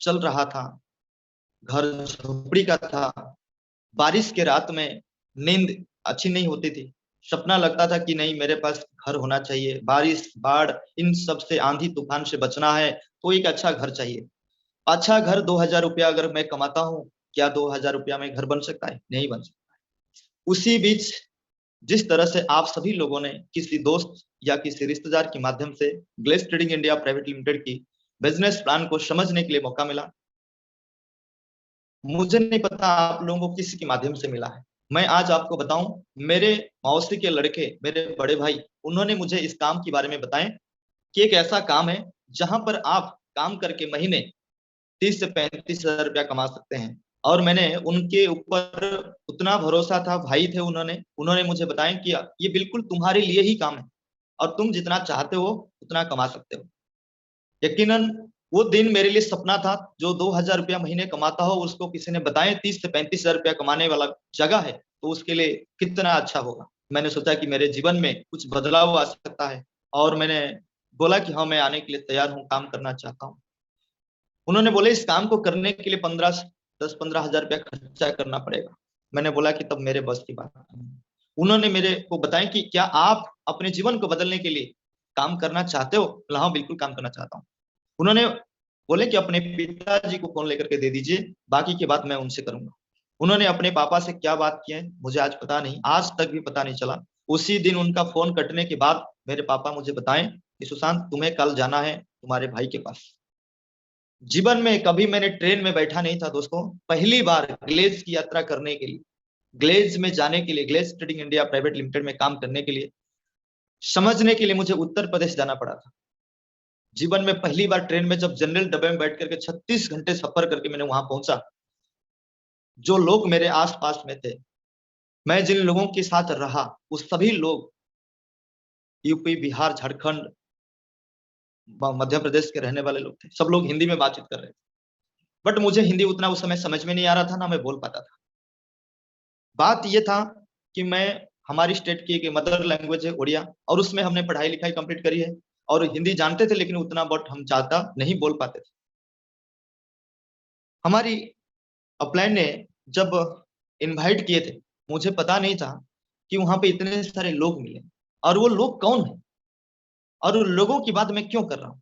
चल रहा था, घर झोपड़ी का था, बारिश के रात में नींद अच्छी नहीं होती थी। सपना लगता था कि नहीं, मेरे पास घर होना चाहिए, बारिश बाढ़ इन सब से, आंधी तूफान से बचना है तो एक अच्छा घर चाहिए। अच्छा घर 2,000 रुपया अगर मैं कमाता हूँ, क्या 2,000 रुपया में घर बन सकता है? नहीं बन सकता। उसी बीच जिस तरह से आप सभी लोगों ने किसी दोस्त या किसी रिश्तेदार के माध्यम से glace trading India Private limited की बिजनेस प्लान को समझने के लिए मौका मिला, मुझे नहीं पता आप लोगों को किसके माध्यम से मिला है। मैं आज आपको बताऊं, मेरे मौसी के लड़के, मेरे बड़े भाई, उन्होंने मुझे इस काम के बारे में बताएं कि एक ऐसा काम है जहां पर आप काम करके महीने 30 से 35 हजार रुपया कमा सकते हैं। और मैंने उनके ऊपर उतना भरोसा था, भाई थे उन्होंने उन्होंने मुझे बताया कि ये बिल्कुल तुम्हारे लिए ही काम है और तुम जितना चाहते हो उतना कमा सकते हो। यकीनन वो दिन मेरे लिए सपना था। जो 2,000 रुपया महीने कमाता हो, उसको किसी ने बताए 30 से 35 हजार रुपया कमाने वाला जगह है, तो उसके लिए कितना अच्छा होगा। मैंने सोचा कि मेरे जीवन में कुछ बदलाव आ सकता है, और मैंने बोला कि हाँ, मैं आने के लिए तैयार हूँ, काम करना चाहता हूँ। उन्होंने बोले इस काम को करने के लिए 10-15 हजार रुपया खर्चा करना पड़ेगा। मैंने बोला कि तब मेरे बस की बात नहीं। उन्होंने मेरे को बताया कि क्या आप अपने जीवन को बदलने के लिए काम करना चाहते हो? बोला, हाँ बिल्कुल काम करना चाहता हूँ। उन्होंने बोले कि अपने पिताजी को फोन लेकर के दे दीजिए, बाकी की बात मैं उनसे करूंगा। उन्होंने अपने पापा से क्या बात की है मुझे आज पता नहीं, आज तक भी पता नहीं चला। उसी दिन उनका फोन कटने के बाद मेरे पापा मुझे बताएं कि सुशांत, तुम्हें कल जाना है तुम्हारे भाई के पास। जीवन में कभी मैंने ट्रेन में बैठा नहीं था दोस्तों। पहली बार ग्लेज की यात्रा करने के लिए, ग्लेज में जाने के लिए, Glaze Trading India Private Limited में काम करने के लिए, समझने के लिए मुझे उत्तर प्रदेश जाना पड़ा था। जीवन में पहली बार ट्रेन में जब जनरल डब्बे में बैठ करके 36 घंटे सफर करके मैंने वहां पहुंचा, जो लोग मेरे आसपास में थे, मैं जिन लोगों के साथ रहा, वो सभी लोग यूपी, बिहार, झारखंड, मध्य प्रदेश के रहने वाले लोग थे। सब लोग हिंदी में बातचीत कर रहे थे, बट मुझे हिंदी उतना उस समय समझ में नहीं आ रहा था, ना मैं बोल पाता था। बात यह था कि मैं, हमारी स्टेट की एक मदर लैंग्वेज है उड़िया, और उसमें हमने पढ़ाई लिखाई कंप्लीट करी है, और हिंदी जानते थे लेकिन उतना बट हम ज्यादा नहीं बोल पाते थे। हमारी अपलाइन ने जब इनवाइट किए थे, मुझे पता नहीं था कि वहां पे इतने सारे लोग मिले, और वो लोग कौन है, और उन लोगों की बात मैं क्यों कर रहा हूँ।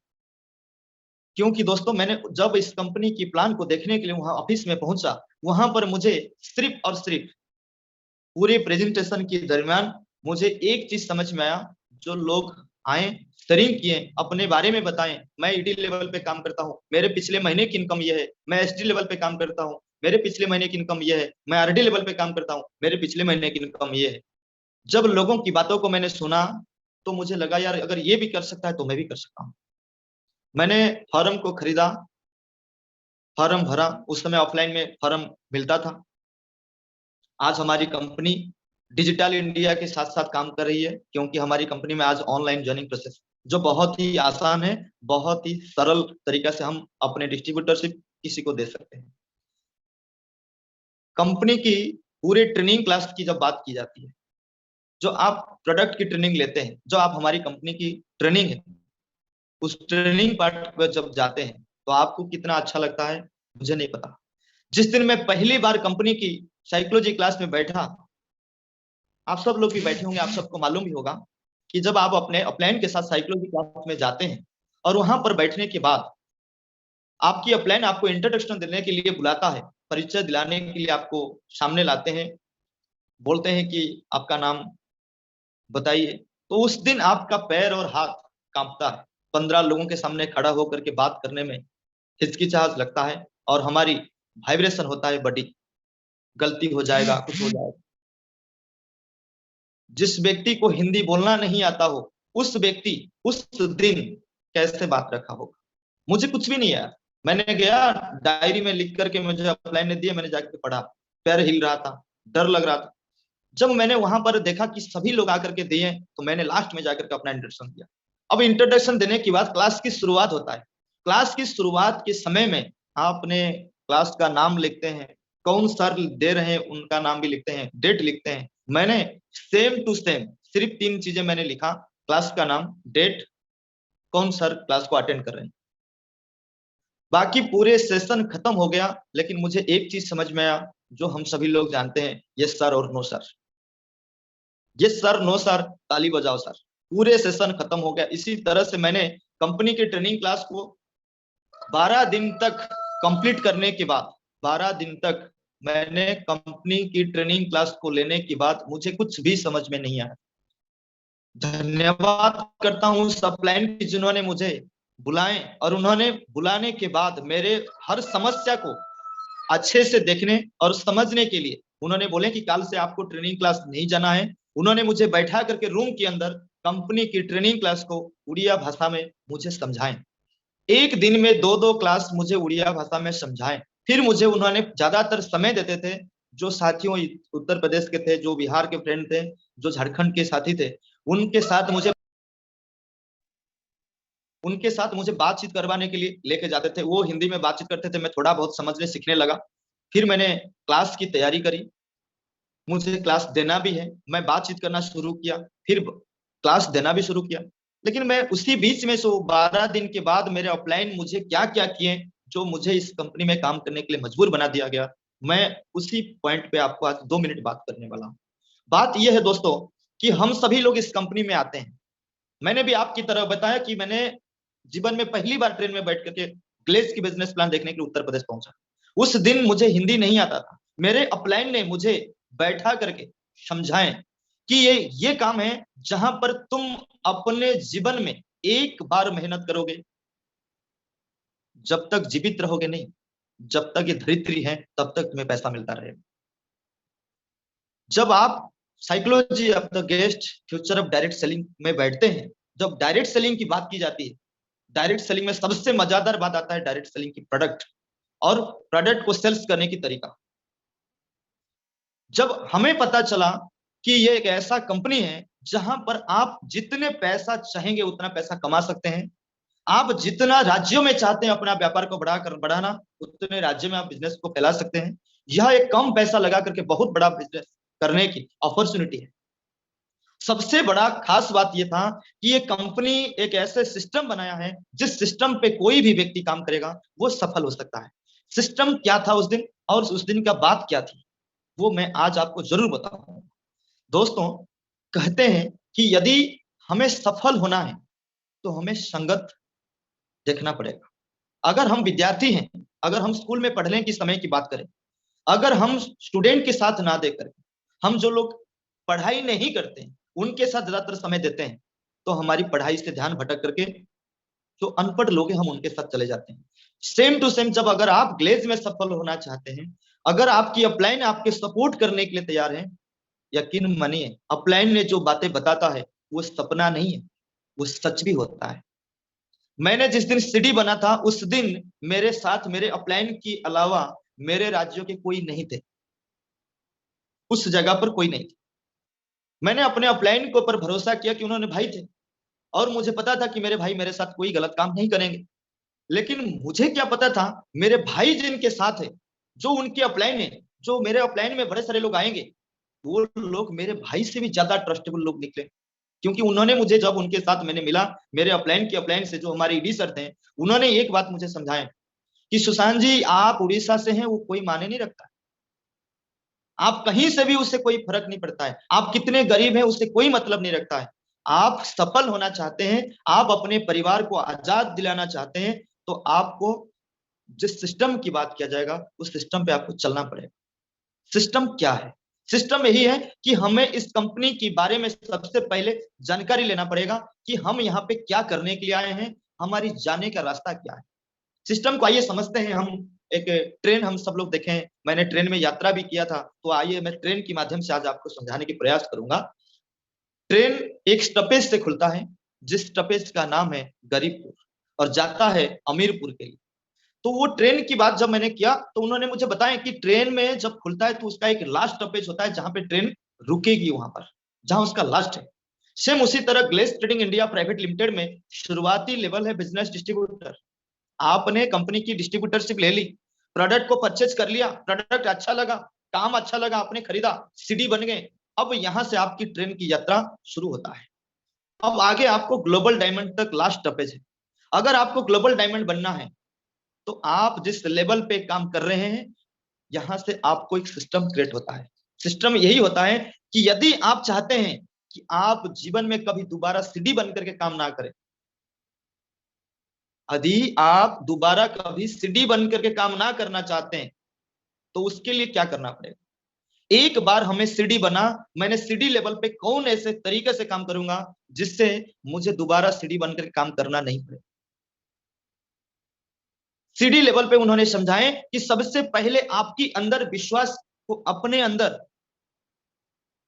क्योंकि दोस्तों, मैंने जब इस कंपनी की प्लान को देखने के लिए वहां ऑफिस में पहुंचा, वहां पर मुझे सिर्फ और सिर्फ पूरे प्रेजेंटेशन के दरमियान मुझे एक चीज समझ में आया। जो लोग आए, शेयरिंग किए, अपने बारे में बताएं, मैं ईडी लेवल पे काम करता हूँ, मेरे पिछले महीने की इनकम ये है, मैं एसडी लेवल पे काम करता हूँ, मेरे पिछले महीने की इनकम ये है, मैं आरडी लेवल पे काम करता हूँ, मेरे पिछले महीने की इनकम ये है। जब लोगों की बातों को मैंने सुना, तो मुझे लगा यार, अगर ये भी कर सकता है तो मैं भी कर सकता हूँ। मैंने फॉर्म को खरीदा, फॉर्म भरा। उस समय ऑफलाइन में फॉर्म मिलता था। आज हमारी कंपनी डिजिटल इंडिया के साथ साथ काम कर रही है, क्योंकि हमारी कंपनी में आज ऑनलाइन ज्वाइनिंग प्रोसेस जो बहुत ही आसान है, बहुत ही सरल तरीका से हम अपने डिस्ट्रीब्यूटरशिप किसी को दे सकते हैं। कंपनी की पूरे ट्रेनिंग क्लास की जब बात की जाती है, जो आप प्रोडक्ट की ट्रेनिंग लेते हैं, जो आप हमारी कंपनी की ट्रेनिंग है, उस ट्रेनिंग पार्ट पर जब जाते हैं तो आपको कितना अच्छा लगता है मुझे नहीं पता। जिस दिन मैं पहली बार कंपनी की साइकोलॉजी क्लास में बैठा, आप सब लोग भी बैठे होंगे, आप सबको मालूम भी होगा कि जब आप अपने अपलाइन के साथ साइकोलॉजी क्लास में जाते हैं, और वहां पर बैठने के बाद आपकी अपलाइन आपको इंट्रोडक्शन देने के लिए बुलाता है, परिचय दिलाने के लिए आपको सामने लाते हैं, बोलते हैं कि आपका नाम बताइए, तो उस दिन आपका पैर और हाथ कांपता है। 15 लोगों के सामने खड़ा होकर के बात करने में हिचकिचाहट लगता है, और हमारी वाइब्रेशन होता है बॉडी, गलती हो जाएगा, कुछ हो जाएगा। जिस व्यक्ति को हिंदी बोलना नहीं आता हो, उस व्यक्ति उस दिन कैसे बात रखा होगा। मुझे कुछ भी नहीं आया। मैंने गया, डायरी में लिख करके मुझे अपलाइन ने दिया, मैंने जाके पढ़ा, पैर हिल रहा था, डर लग रहा था। जब मैंने वहां पर देखा कि सभी लोग आकर के दिए, तो मैंने लास्ट में जाकर के अपना इंट्रोडक्शन दिया। अब इंट्रोडक्शन देने के बाद क्लास की शुरुआत होता है। क्लास की शुरुआत के समय में आप अपने क्लास का नाम लिखते हैं, कौन सर दे रहे हैं उनका नाम भी लिखते हैं, डेट लिखते हैं। मैंने सेम टू सेम सिर्फ 3 चीजें मैंने लिखा, क्लास का नाम, डेट, कौन सर क्लास को अटेंड कर रहे हैं। बाकी पूरे सेशन खत्म हो गया, लेकिन मुझे एक चीज समझ में आया जो हम सभी लोग जानते हैं, यस सर और no sir. Yes sir no sir, ताली बजाओ सर। पूरे सेशन खत्म हो गया। इसी तरह से मैंने कंपनी की ट्रेनिंग क्लास को 12 दिन तक कंप्लीट करने के बाद, 12 दिन तक मैंने कंपनी की ट्रेनिंग क्लास को लेने के बाद मुझे कुछ भी समझ में नहीं आया। धन्यवाद करता हूं सब क्लाइंट की जिन्होंने मुझे बुलाए, और उन्होंने बुलाने के बाद मेरे हर समस्या को अच्छे से देखने और समझने के लिए उन्होंने बोले कि कल से आपको ट्रेनिंग क्लास नहीं जाना है। उन्होंने मुझे बैठा करके रूम के अंदर कंपनी की ट्रेनिंग क्लास को उड़िया भाषा में मुझे समझाएं। एक दिन में 2-2 क्लास मुझे उड़िया भाषा में समझाएं। फिर मुझे उन्होंने ज्यादातर समय देते थे, जो साथियों उत्तर प्रदेश के थे, जो बिहार के फ्रेंड थे, जो झारखंड के साथी थे, उनके साथ मुझे बातचीत करवाने के लिए लेके जाते थे। वो हिंदी में बातचीत करते थे, मैं थोड़ा बहुत समझने सीखने लगा। फिर मैंने क्लास की तैयारी करी, मुझे क्लास देना भी है, मैं बातचीत करना शुरू किया, फिर क्लास देना भी शुरू किया। लेकिन मैं उसी बीच में 12 दिन के बाद मेरे अपलाइन मुझे क्या क्या किए जो मुझे इस कंपनी में काम करने के लिए मजबूर बना दिया गया, मैं उसी पॉइंट पे आपको आज 2 मिनट बात करने वाला हूँ। बात यह है दोस्तों कि हम सभी लोग इस कंपनी में आते हैं। मैंने भी आपकी तरह बताया कि मैंने जीवन में पहली बार ट्रेन में बैठ करके ग्लेज की बिजनेस प्लान देखने के लिए उत्तर प्रदेश पहुंचा। उस दिन मुझे हिंदी नहीं आता था, मेरे अपलाइन ने मुझे बैठा करके समझाएं कि ये काम है जहां पर तुम अपने जीवन में एक बार मेहनत करोगे, जब तक जीवित रहोगे नहीं, जब तक ये धरित्री है तब तक तुम्हें पैसा मिलता रहेगा। जब आप psychology of the guest future of direct selling में बैठते हैं, जब डायरेक्ट सेलिंग की बात की जाती है, डायरेक्ट सेलिंग में सबसे मजेदार बात आता है डायरेक्ट सेलिंग की प्रोडक्ट और प्रोडक्ट को सेल्स करने की तरीका। जब हमें पता चला कि ये एक ऐसा कंपनी है जहां पर आप जितने पैसा चाहेंगे उतना पैसा कमा सकते हैं, आप जितना राज्यों में चाहते हैं अपना व्यापार को बढ़ाना, उतने राज्य में आप बिजनेस को फैला सकते हैं। यह एक कम पैसा लगा करके बहुत बड़ा बिजनेस करने की अपॉर्चुनिटी है। सबसे बड़ा खास बात यह था कि ये कंपनी एक ऐसे सिस्टम बनाया है जिस सिस्टम पे कोई भी व्यक्ति काम करेगा वो सफल हो सकता है। सिस्टम क्या था उस दिन और उस दिन का बात क्या थी, वो मैं आज आपको जरूर बताऊंगा। दोस्तों, कहते हैं कि यदि हमें सफल होना है तो हमें संगत देखना पड़ेगा। अगर हम विद्यार्थी हैं, अगर हम स्कूल में पढ़ने की समय की बात करें, अगर हम स्टूडेंट के साथ ना देकर, हम जो लोग पढ़ाई नहीं करते हैं उनके साथ ज्यादातर समय देते हैं, तो हमारी पढ़ाई से ध्यान भटक करके जो अनपढ़ लोग हैं हम उनके साथ चले जाते हैं। सेम टू सेम, जब अगर आप ग्लेज में सफल होना चाहते हैं, अगर आपकी अपलाइन आपके सपोर्ट करने के लिए तैयार है, यकीन मानिए अपलाइन ने जो बातें बताता है वो सपना नहीं है, वो सच भी होता है। मैंने जिस दिन सीडी बना था उस दिन मेरे साथ मेरे अपलाइन के अलावा मेरे राज्यों के कोई नहीं थे, उस जगह पर कोई नहीं थे। मैंने अपने अपलाइन के ऊपर भरोसा किया कि उन्होंने भाई थे और मुझे पता था कि मेरे भाई मेरे साथ कोई गलत काम नहीं करेंगे। लेकिन मुझे क्या पता था मेरे भाई जिनके साथ है, जो उनके अपलाइन है, जो मेरे अपलाइन में बड़े सारे लोग आएंगे, वो लोग मेरे भाई से भी ज्यादा ट्रस्टेबल लोग निकले। क्योंकि उन्होंने मुझे, जब उनके साथ मैंने मिला, मेरे अपलाइन के अपलाइन से जो हमारे ईडी सर थे, उन्होंने एक बात मुझे समझाया कि सुशांत जी आप उड़ीसा से हैं वो कोई माने नहीं रखता, आप कहीं से भी उससे कोई फर्क नहीं पड़ता है, आप कितने गरीब हैं उससे कोई मतलब नहीं रखता है। आप सफल होना चाहते हैं, आप अपने परिवार को आजाद दिलाना चाहते हैं, तो आपको जिस सिस्टम की बात किया जाएगा उस सिस्टम पे आपको चलना पड़ेगा। सिस्टम क्या है? सिस्टम यही है कि हमें इस कंपनी के बारे में सबसे पहले जानकारी लेना पड़ेगा कि हम यहाँ पे क्या करने के लिए आए हैं, हमारी जाने का रास्ता क्या है। सिस्टम को आइए समझते हैं हम। एक ट्रेन हम सब लोग देखें, मैंने ट्रेन में यात्रा भी किया था, तो आइए मैं ट्रेन के माध्यम से आज आपको समझाने की प्रयास करूंगा। ट्रेन एक स्टॉपेज से खुलता है जिस स्टॉपेज का नाम है गरीबपुर और जाता है अमीरपुर के लिए। तो वो ट्रेन की बात जब मैंने किया तो उन्होंने मुझे बताया कि ट्रेन में जब खुलता है तो उसका एक लास्ट स्टॉपेज होता है जहां पे ट्रेन रुकेगी, वहां पर जहां उसका लास्ट है। सेम उसी तरह glace trading India Private Limited में शुरुआती लेवल है बिजनेस डिस्ट्रीब्यूटर। आपने कंपनी की डिस्ट्रीब्यूटरशिप ले ली, प्रोडक्ट को परचेज कर लिया, प्रोडक्ट अच्छा लगा, काम अच्छा लगा, आपने खरीदा, सीडी बन गए। अब यहां से आपकी ट्रेन की यात्रा शुरू होता है। अब आगे आपको ग्लोबल डायमंड तक लास्ट स्टॉपेज है। अगर आपको ग्लोबल डायमंड बनना है तो आप जिस लेवल पे काम कर रहे हैं, यहां से आपको एक सिस्टम क्रिएट होता है। सिस्टम यही होता है कि यदि आप चाहते हैं कि आप जीवन में कभी दोबारा सीढ़ी बन करके काम ना करें, यदि आप दोबारा कभी सीढ़ी बन करके काम ना करना चाहते हैं, तो उसके लिए क्या करना पड़ेगा? एक बार हमें सीढ़ी बना, मैंने सीढ़ी लेवल पे कौन ऐसे तरीके से काम करूंगा जिससे मुझे दोबारा सीढ़ी बनकर काम करना नहीं पड़े। सीढ़ी लेवल पे उन्होंने समझाए कि सबसे पहले आपकी अंदर विश्वास को अपने अंदर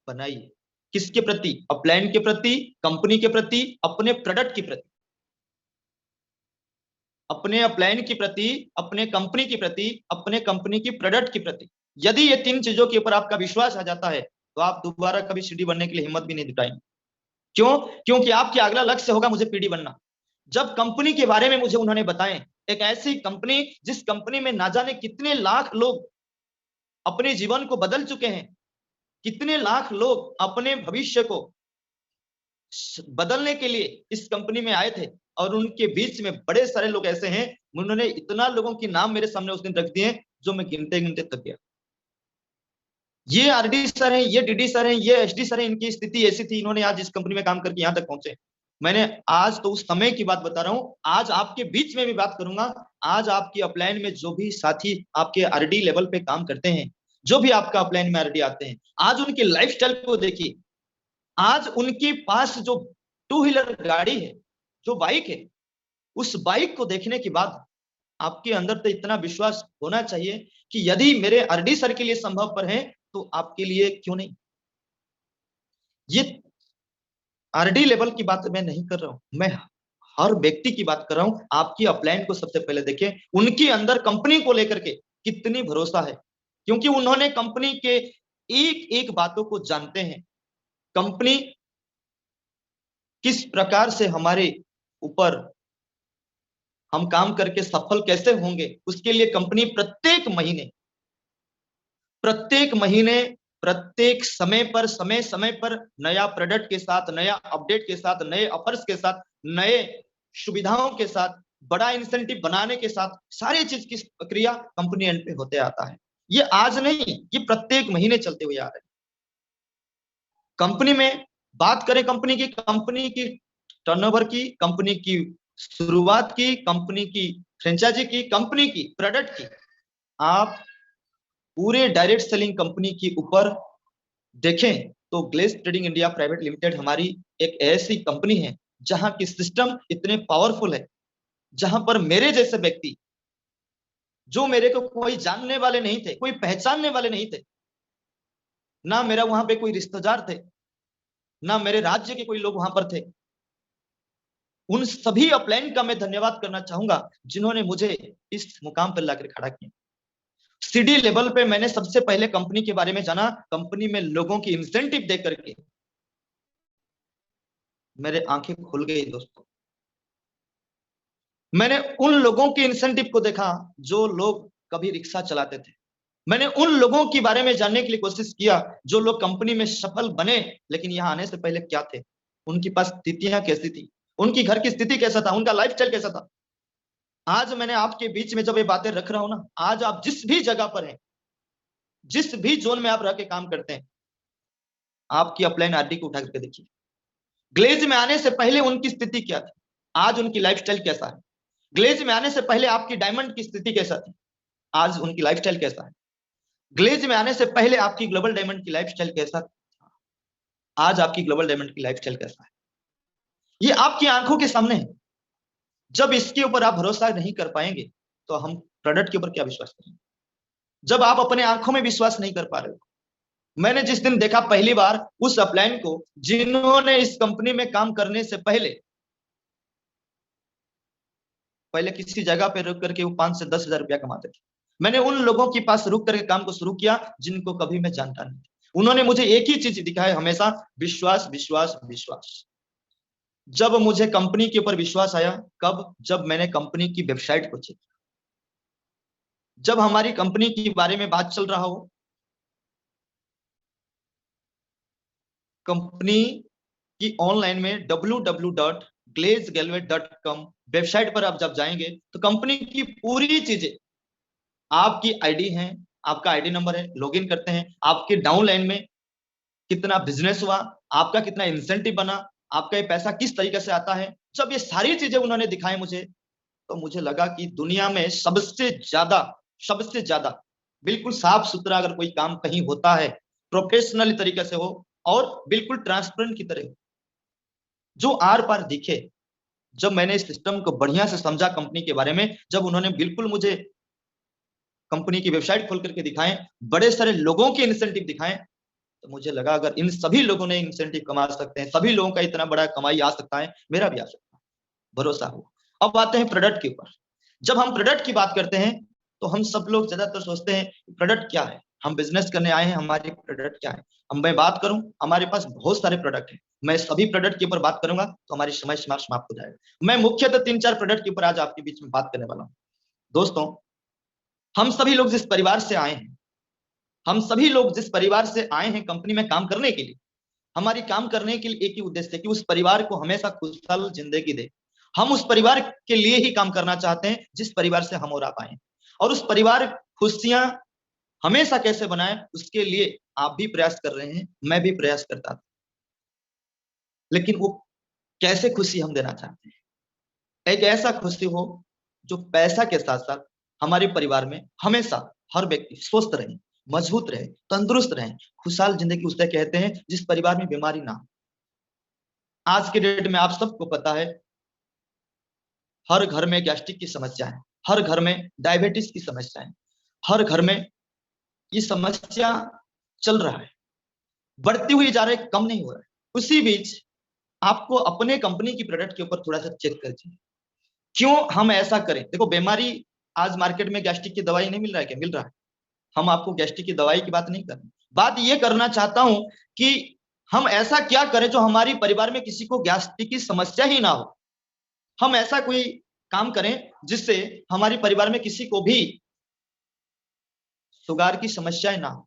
बनाइए। किसके प्रति? अपलाइन के प्रति, कंपनी के प्रति, अपने प्रोडक्ट के प्रति। अपने अपलाइन के प्रति, अपने कंपनी के प्रति, अपने कंपनी की प्रोडक्ट के प्रति। यदि ये तीन चीजों के ऊपर आपका विश्वास आ जाता है, तो आप दोबारा कभी सीढ़ी बनने के लिए हिम्मत भी नहीं जुटाएंगे। क्यों? क्योंकि आपके अगला लक्ष्य होगा मुझे पीडी बनना। जब कंपनी के बारे में मुझे उन्होंने बताएं, एक ऐसी कंपनी जिस कंपनी में ना जाने कितने लाख लोग अपने जीवन को बदल चुके हैं, कितने लाख लोग अपने भविष्य को बदलने के लिए इस कंपनी में आए थे, और उनके बीच में बड़े सारे लोग ऐसे हैं, उन्होंने इतना लोगों के नाम मेरे सामने उस दिन रख दिए जो मैं गिनते गिनते थक गया। ये आरडी सर हैं, ये डीडी सर हैं, ये एसडी सर हैं, इनकी स्थिति ऐसी थी, इन्होंने आज इस कंपनी में काम करके यहां तक पहुंचे। मैंने आज तो उस समय की बात बता रहा हूं, आज आपके बीच में भी बात करूंगा। आज आपकी अपलाइन में जो भी साथी आपके आरडी लेवल पे काम करते हैं, जो भी आपका अपलाइन में आरडी आते हैं, आज उनकी लाइफस्टाइल को देखिए। आज उनके पास जो टू व्हीलर गाड़ी है, जो बाइक है, उस बाइक को देखने के बाद आपके अंदर तो इतना विश्वास होना चाहिए कि यदि मेरे आरडी सर के लिए संभव पर है, तो आपके लिए क्यों नहीं। ये आरडी लेवल की बात मैं नहीं कर रहा हूं, मैं हर व्यक्ति की बात कर रहा हूं। आपकी अपलाइन को सबसे पहले देखें, उनके अंदर कंपनी को लेकर के कितनी भरोसा है, क्योंकि उन्होंने कंपनी के एक एक बातों को जानते हैं। कंपनी किस प्रकार से हमारे ऊपर हम काम करके सफल कैसे होंगे, उसके लिए कंपनी प्रत्येक महीने, प्रत्येक समय समय पर नया प्रोडक्ट के साथ, नया अपडेट के साथ, नए ऑफर्स के साथ, नए सुविधाओं के साथ, बड़ा इंसेंटिव बनाने के साथ, सारी चीज की प्रक्रिया कंपनी एंड पे होते आता है। ये आज नहीं, ये प्रत्येक महीने चलते हुए आ रहे हैं। कंपनी में बात करें, कंपनी की टर्नओवर की, कंपनी की शुरुआत की, कंपनी की फ्रेंचाइजी की, कंपनी की प्रोडक्ट की, आप पूरे डायरेक्ट सेलिंग कंपनी के ऊपर देखें तो Glaze Trading India Private Limited हमारी एक ऐसी कंपनी है जहां की सिस्टम इतने पावरफुल है, जहां पर मेरे जैसे व्यक्ति, जो मेरे को कोई जानने वाले नहीं थे, कोई पहचानने वाले नहीं थे, ना मेरा वहां पे कोई रिश्तेदार थे, ना मेरे राज्य के कोई लोग वहां पर थे, उन सभी अपलाइन का मैं धन्यवाद करना चाहूंगा जिन्होंने मुझे इस मुकाम पर लाकर खड़ा किया। सीडी लेवल पे मैंने सबसे पहले कंपनी के बारे में जाना, कंपनी में लोगों की इंसेंटिव देख करके मेरे आंखें खुल गई दोस्तों। मैंने उन लोगों के इंसेंटिव को देखा जो लोग कभी रिक्शा चलाते थे। मैंने उन लोगों के बारे में जानने के लिए कोशिश किया जो लोग कंपनी में सफल बने, लेकिन यहाँ आने से पहले क्या थे, उनकी पास स्थितियां कैसी थी, उनकी घर की स्थिति कैसा था, उनका लाइफस्टाइल कैसा था। आज मैंने आपके बीच में जब ये बातें रख रहा हूं ना, आज आप जिस भी जगह पर हैं, जिस भी जोन में आप रह के काम करते हैं, आपकी अपलाइन आरडी को उठा करके देखिए। ग्लेज में आने से पहले उनकी स्थिति क्या थी, आज उनकी लाइफस्टाइल कैसा है। ग्लेज में आने से पहले आपकी डायमंड की स्थिति कैसा थी, आज उनकी लाइफस्टाइल कैसा है। ग्लेज में आने से पहले आपकी ग्लोबल डायमंड की लाइफस्टाइल कैसा था, आज आपकी ग्लोबल डायमंड की लाइफस्टाइल कैसा है। ये आपकी आंखों के सामने है। जब इसके ऊपर आप भरोसा नहीं कर पाएंगे, तो हम प्रोडक्ट के ऊपर क्या विश्वास करेंगे। जब आप अपने आंखों में विश्वास नहीं कर पा रहे हो, मैंने जिस दिन देखा पहली बार उस अपलाइन को जिन्होंने इस कंपनी में काम करने से पहले किसी जगह पे रुक करके वो 5 से 10 हजार रुपया कमाते थे, मैंने उन लोगों के पास रुक करके काम को शुरू किया जिनको कभी मैं जानता नहीं। उन्होंने मुझे एक ही चीज दिखाया हमेशा, विश्वास विश्वास विश्वास। जब मुझे कंपनी के ऊपर विश्वास आया, कब? जब मैंने कंपनी की वेबसाइट को चेक, जब हमारी कंपनी के बारे में बात चल रहा हो, कंपनी की ऑनलाइन में www.glazgalway.com वेबसाइट पर आप जब जाएंगे तो कंपनी की पूरी चीजें, आपकी आईडी है, आपका आईडी नंबर है, लॉगिन करते हैं, आपके डाउनलाइन में कितना बिजनेस हुआ, आपका कितना इंसेंटिव बना, आपका ये पैसा किस तरीके से आता है, जब ये सारी चीजें उन्होंने दिखाई मुझे, तो मुझे लगा कि दुनिया में सबसे ज्यादा बिल्कुल साफ सुथरा अगर कोई काम कहीं होता है, प्रोफेशनल तरीके से हो और बिल्कुल ट्रांसपेरेंट की तरह, जो आर पार दिखे। जब मैंने इस सिस्टम को बढ़िया से समझा कंपनी के बारे में, जब उन्होंने बिल्कुल मुझे कंपनी की वेबसाइट खोल करके दिखाएं, बड़े सारे लोगों के इंसेंटिव दिखाएं, तो मुझे लगा अगर इन सभी लोगों ने इंसेंटिव कमा सकते हैं, सभी लोगों का इतना बड़ा कमाई आ सकता है, मेरा भी आ सकता है। भरोसा हुआ। अब आते हैं प्रोडक्ट के ऊपर। जब हम प्रोडक्ट की बात करते हैं तो हम सब लोग ज्यादातर सोचते हैं प्रोडक्ट क्या है, हम बिजनेस करने आए हैं, हमारी प्रोडक्ट क्या है। अब मैं बात करूं, हमारे पास बहुत सारे प्रोडक्ट हैं, मैं सभी प्रोडक्ट के ऊपर बात करूंगा तो हमारी समय सीमा समाप्त हो जाएगा। मैं मुख्यतः 3-4 प्रोडक्ट के ऊपर आज आपके बीच में बात करने वाला हूं। दोस्तों, हम सभी लोग जिस परिवार से आए हैं, हम सभी लोग जिस परिवार से आए हैं कंपनी में काम करने के लिए, हमारी काम करने के लिए एक ही उद्देश्य है कि उस परिवार को हमेशा खुशहाल जिंदगी दे। हम उस परिवार के लिए ही काम करना चाहते हैं जिस परिवार से हम और आप आए, और उस परिवार खुशियां हमेशा कैसे बनाए उसके लिए आप भी प्रयास कर रहे हैं, मैं भी प्रयास करता था। लेकिन वो कैसे खुशी हम देना चाहते हैं, एक ऐसा खुशी हो जो पैसा के साथ साथ हमारे परिवार में हमेशा हर व्यक्ति स्वस्थ रहे, मजबूत रहे, तंदुरुस्त रहे, खुशहाल जिंदगी उसे कहते हैं जिस परिवार में बीमारी ना हो। आज के डेट में आप सबको पता है, हर घर में गैस्ट्रिक की समस्या है, हर घर में डायबिटीज की समस्या है, हर घर में ये समस्या चल रहा है, बढ़ती हुई जा रही है, कम नहीं हो रहा है। उसी बीच आपको अपने कंपनी की प्रोडक्ट के ऊपर थोड़ा सा चेक कर चाहिए, क्यों हम ऐसा करें। देखो, बीमारी आज मार्केट में गैस्ट्रिक की दवाई नहीं मिल रहा है क्या? मिल रहा है। हम आपको गैस्ट्रिक की दवाई की बात नहीं कर रहे, बात ये करना चाहता हूं कि हम ऐसा क्या करें जो हमारी परिवार में किसी को गैस्ट्रिक की समस्या ही ना हो। हम ऐसा कोई काम करें जिससे हमारे परिवार में किसी को भी शुगर की समस्याएं ना हो।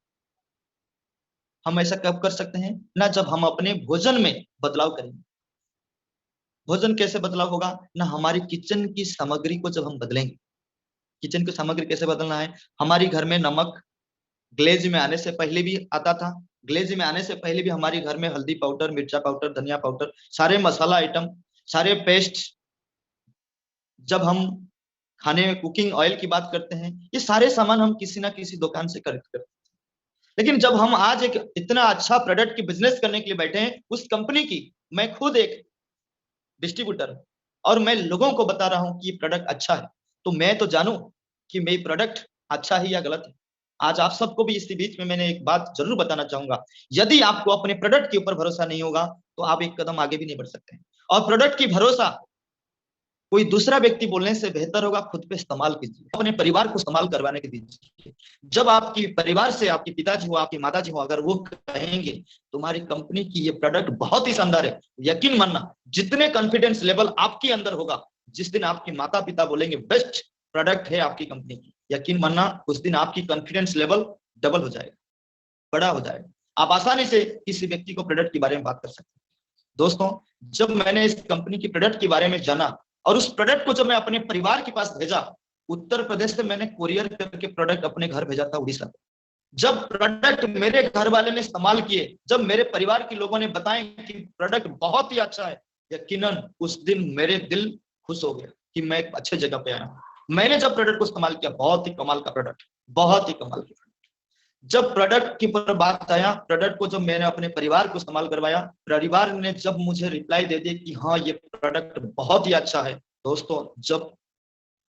हम ऐसा कब कर सकते हैं ना, जब हम अपने भोजन में बदलाव करेंगे। भोजन कैसे बदलाव होगा ना, हमारी किचन की सामग्री को जब हम बदलेंगे। किचन की सामग्री कैसे बदलना है, हमारी घर में नमक ग्लेज में आने से पहले भी आता था, ग्लेज में आने से पहले भी हमारे घर में हल्दी पाउडर, मिर्चा पाउडर, धनिया पाउडर, सारे मसाला आइटम, सारे पेस्ट, जब हम खाने में कुकिंग ऑयल की बात करते हैं, ये सारे सामान हम किसी ना किसी दुकान से खरीद करते हैं। लेकिन जब हम आज एक इतना अच्छा प्रोडक्ट की बिजनेस करने के लिए बैठे हैं, उस कंपनी की मैं खुद एक डिस्ट्रीब्यूटर हूं और मैं लोगों को बता रहा हूं कि ये प्रोडक्ट अच्छा है, तो मैं तो जानूं कि मेरी प्रोडक्ट अच्छा है या गलत है। आज आप सबको भी इसी बीच में मैंने एक बात जरूर बताना चाहूंगा, यदि आपको अपने प्रोडक्ट के ऊपर भरोसा नहीं होगा तो आप एक कदम आगे भी नहीं बढ़ सकते हैं। और प्रोडक्ट की भरोसा कोई दूसरा व्यक्ति बोलने से बेहतर होगा खुद पे इस्तेमाल कीजिए, अपने परिवार को इस्तेमाल करवाने के दीजिए। जब आपकी परिवार से आपके पिताजी हो, आपकी माताजी हो, अगर वो कहेंगे तुम्हारी कंपनी की ये प्रोडक्ट बहुत ही शानदार है, यकीन मानना जितने कॉन्फिडेंस लेवल आपके अंदर होगा, जिस दिन आपके माता पिता बोलेंगे बेस्ट प्रोडक्ट है आपकी कंपनी की, यकीन मानना उस दिन आपकी कॉन्फिडेंस लेवल डबल हो जाएगा, बड़ा हो जाएगा। आप आसानी से किसी व्यक्ति को प्रोडक्ट के बारे में बात कर सकते हैं। दोस्तों, जब मैंने इस कंपनी की प्रोडक्ट के बारे में जाना और उस प्रोडक्ट को जब मैं अपने परिवार के पास भेजा, उत्तर प्रदेश से मैंने कुरियर करके प्रोडक्ट अपने घर भेजा था उड़ीसा में। जब प्रोडक्ट मेरे घर वाले ने इस्तेमाल किए, जब मेरे परिवार के लोगों ने बताया कि प्रोडक्ट बहुत ही अच्छा है, यकीनन उस दिन मेरे दिल खुश हो गया कि मैं एक अच्छे जगह पे आया। मैंने जब प्रोडक्ट को इस्तेमाल किया, बहुत ही कमाल का प्रोडक्ट, बहुत ही कमाल का। जब प्रोडक्ट की बात आया, प्रोडक्ट को जब मैंने अपने परिवार को इस्तेमाल करवाया, परिवार ने जब मुझे रिप्लाई दे दिया कि हाँ ये प्रोडक्ट बहुत ही अच्छा है, दोस्तों जब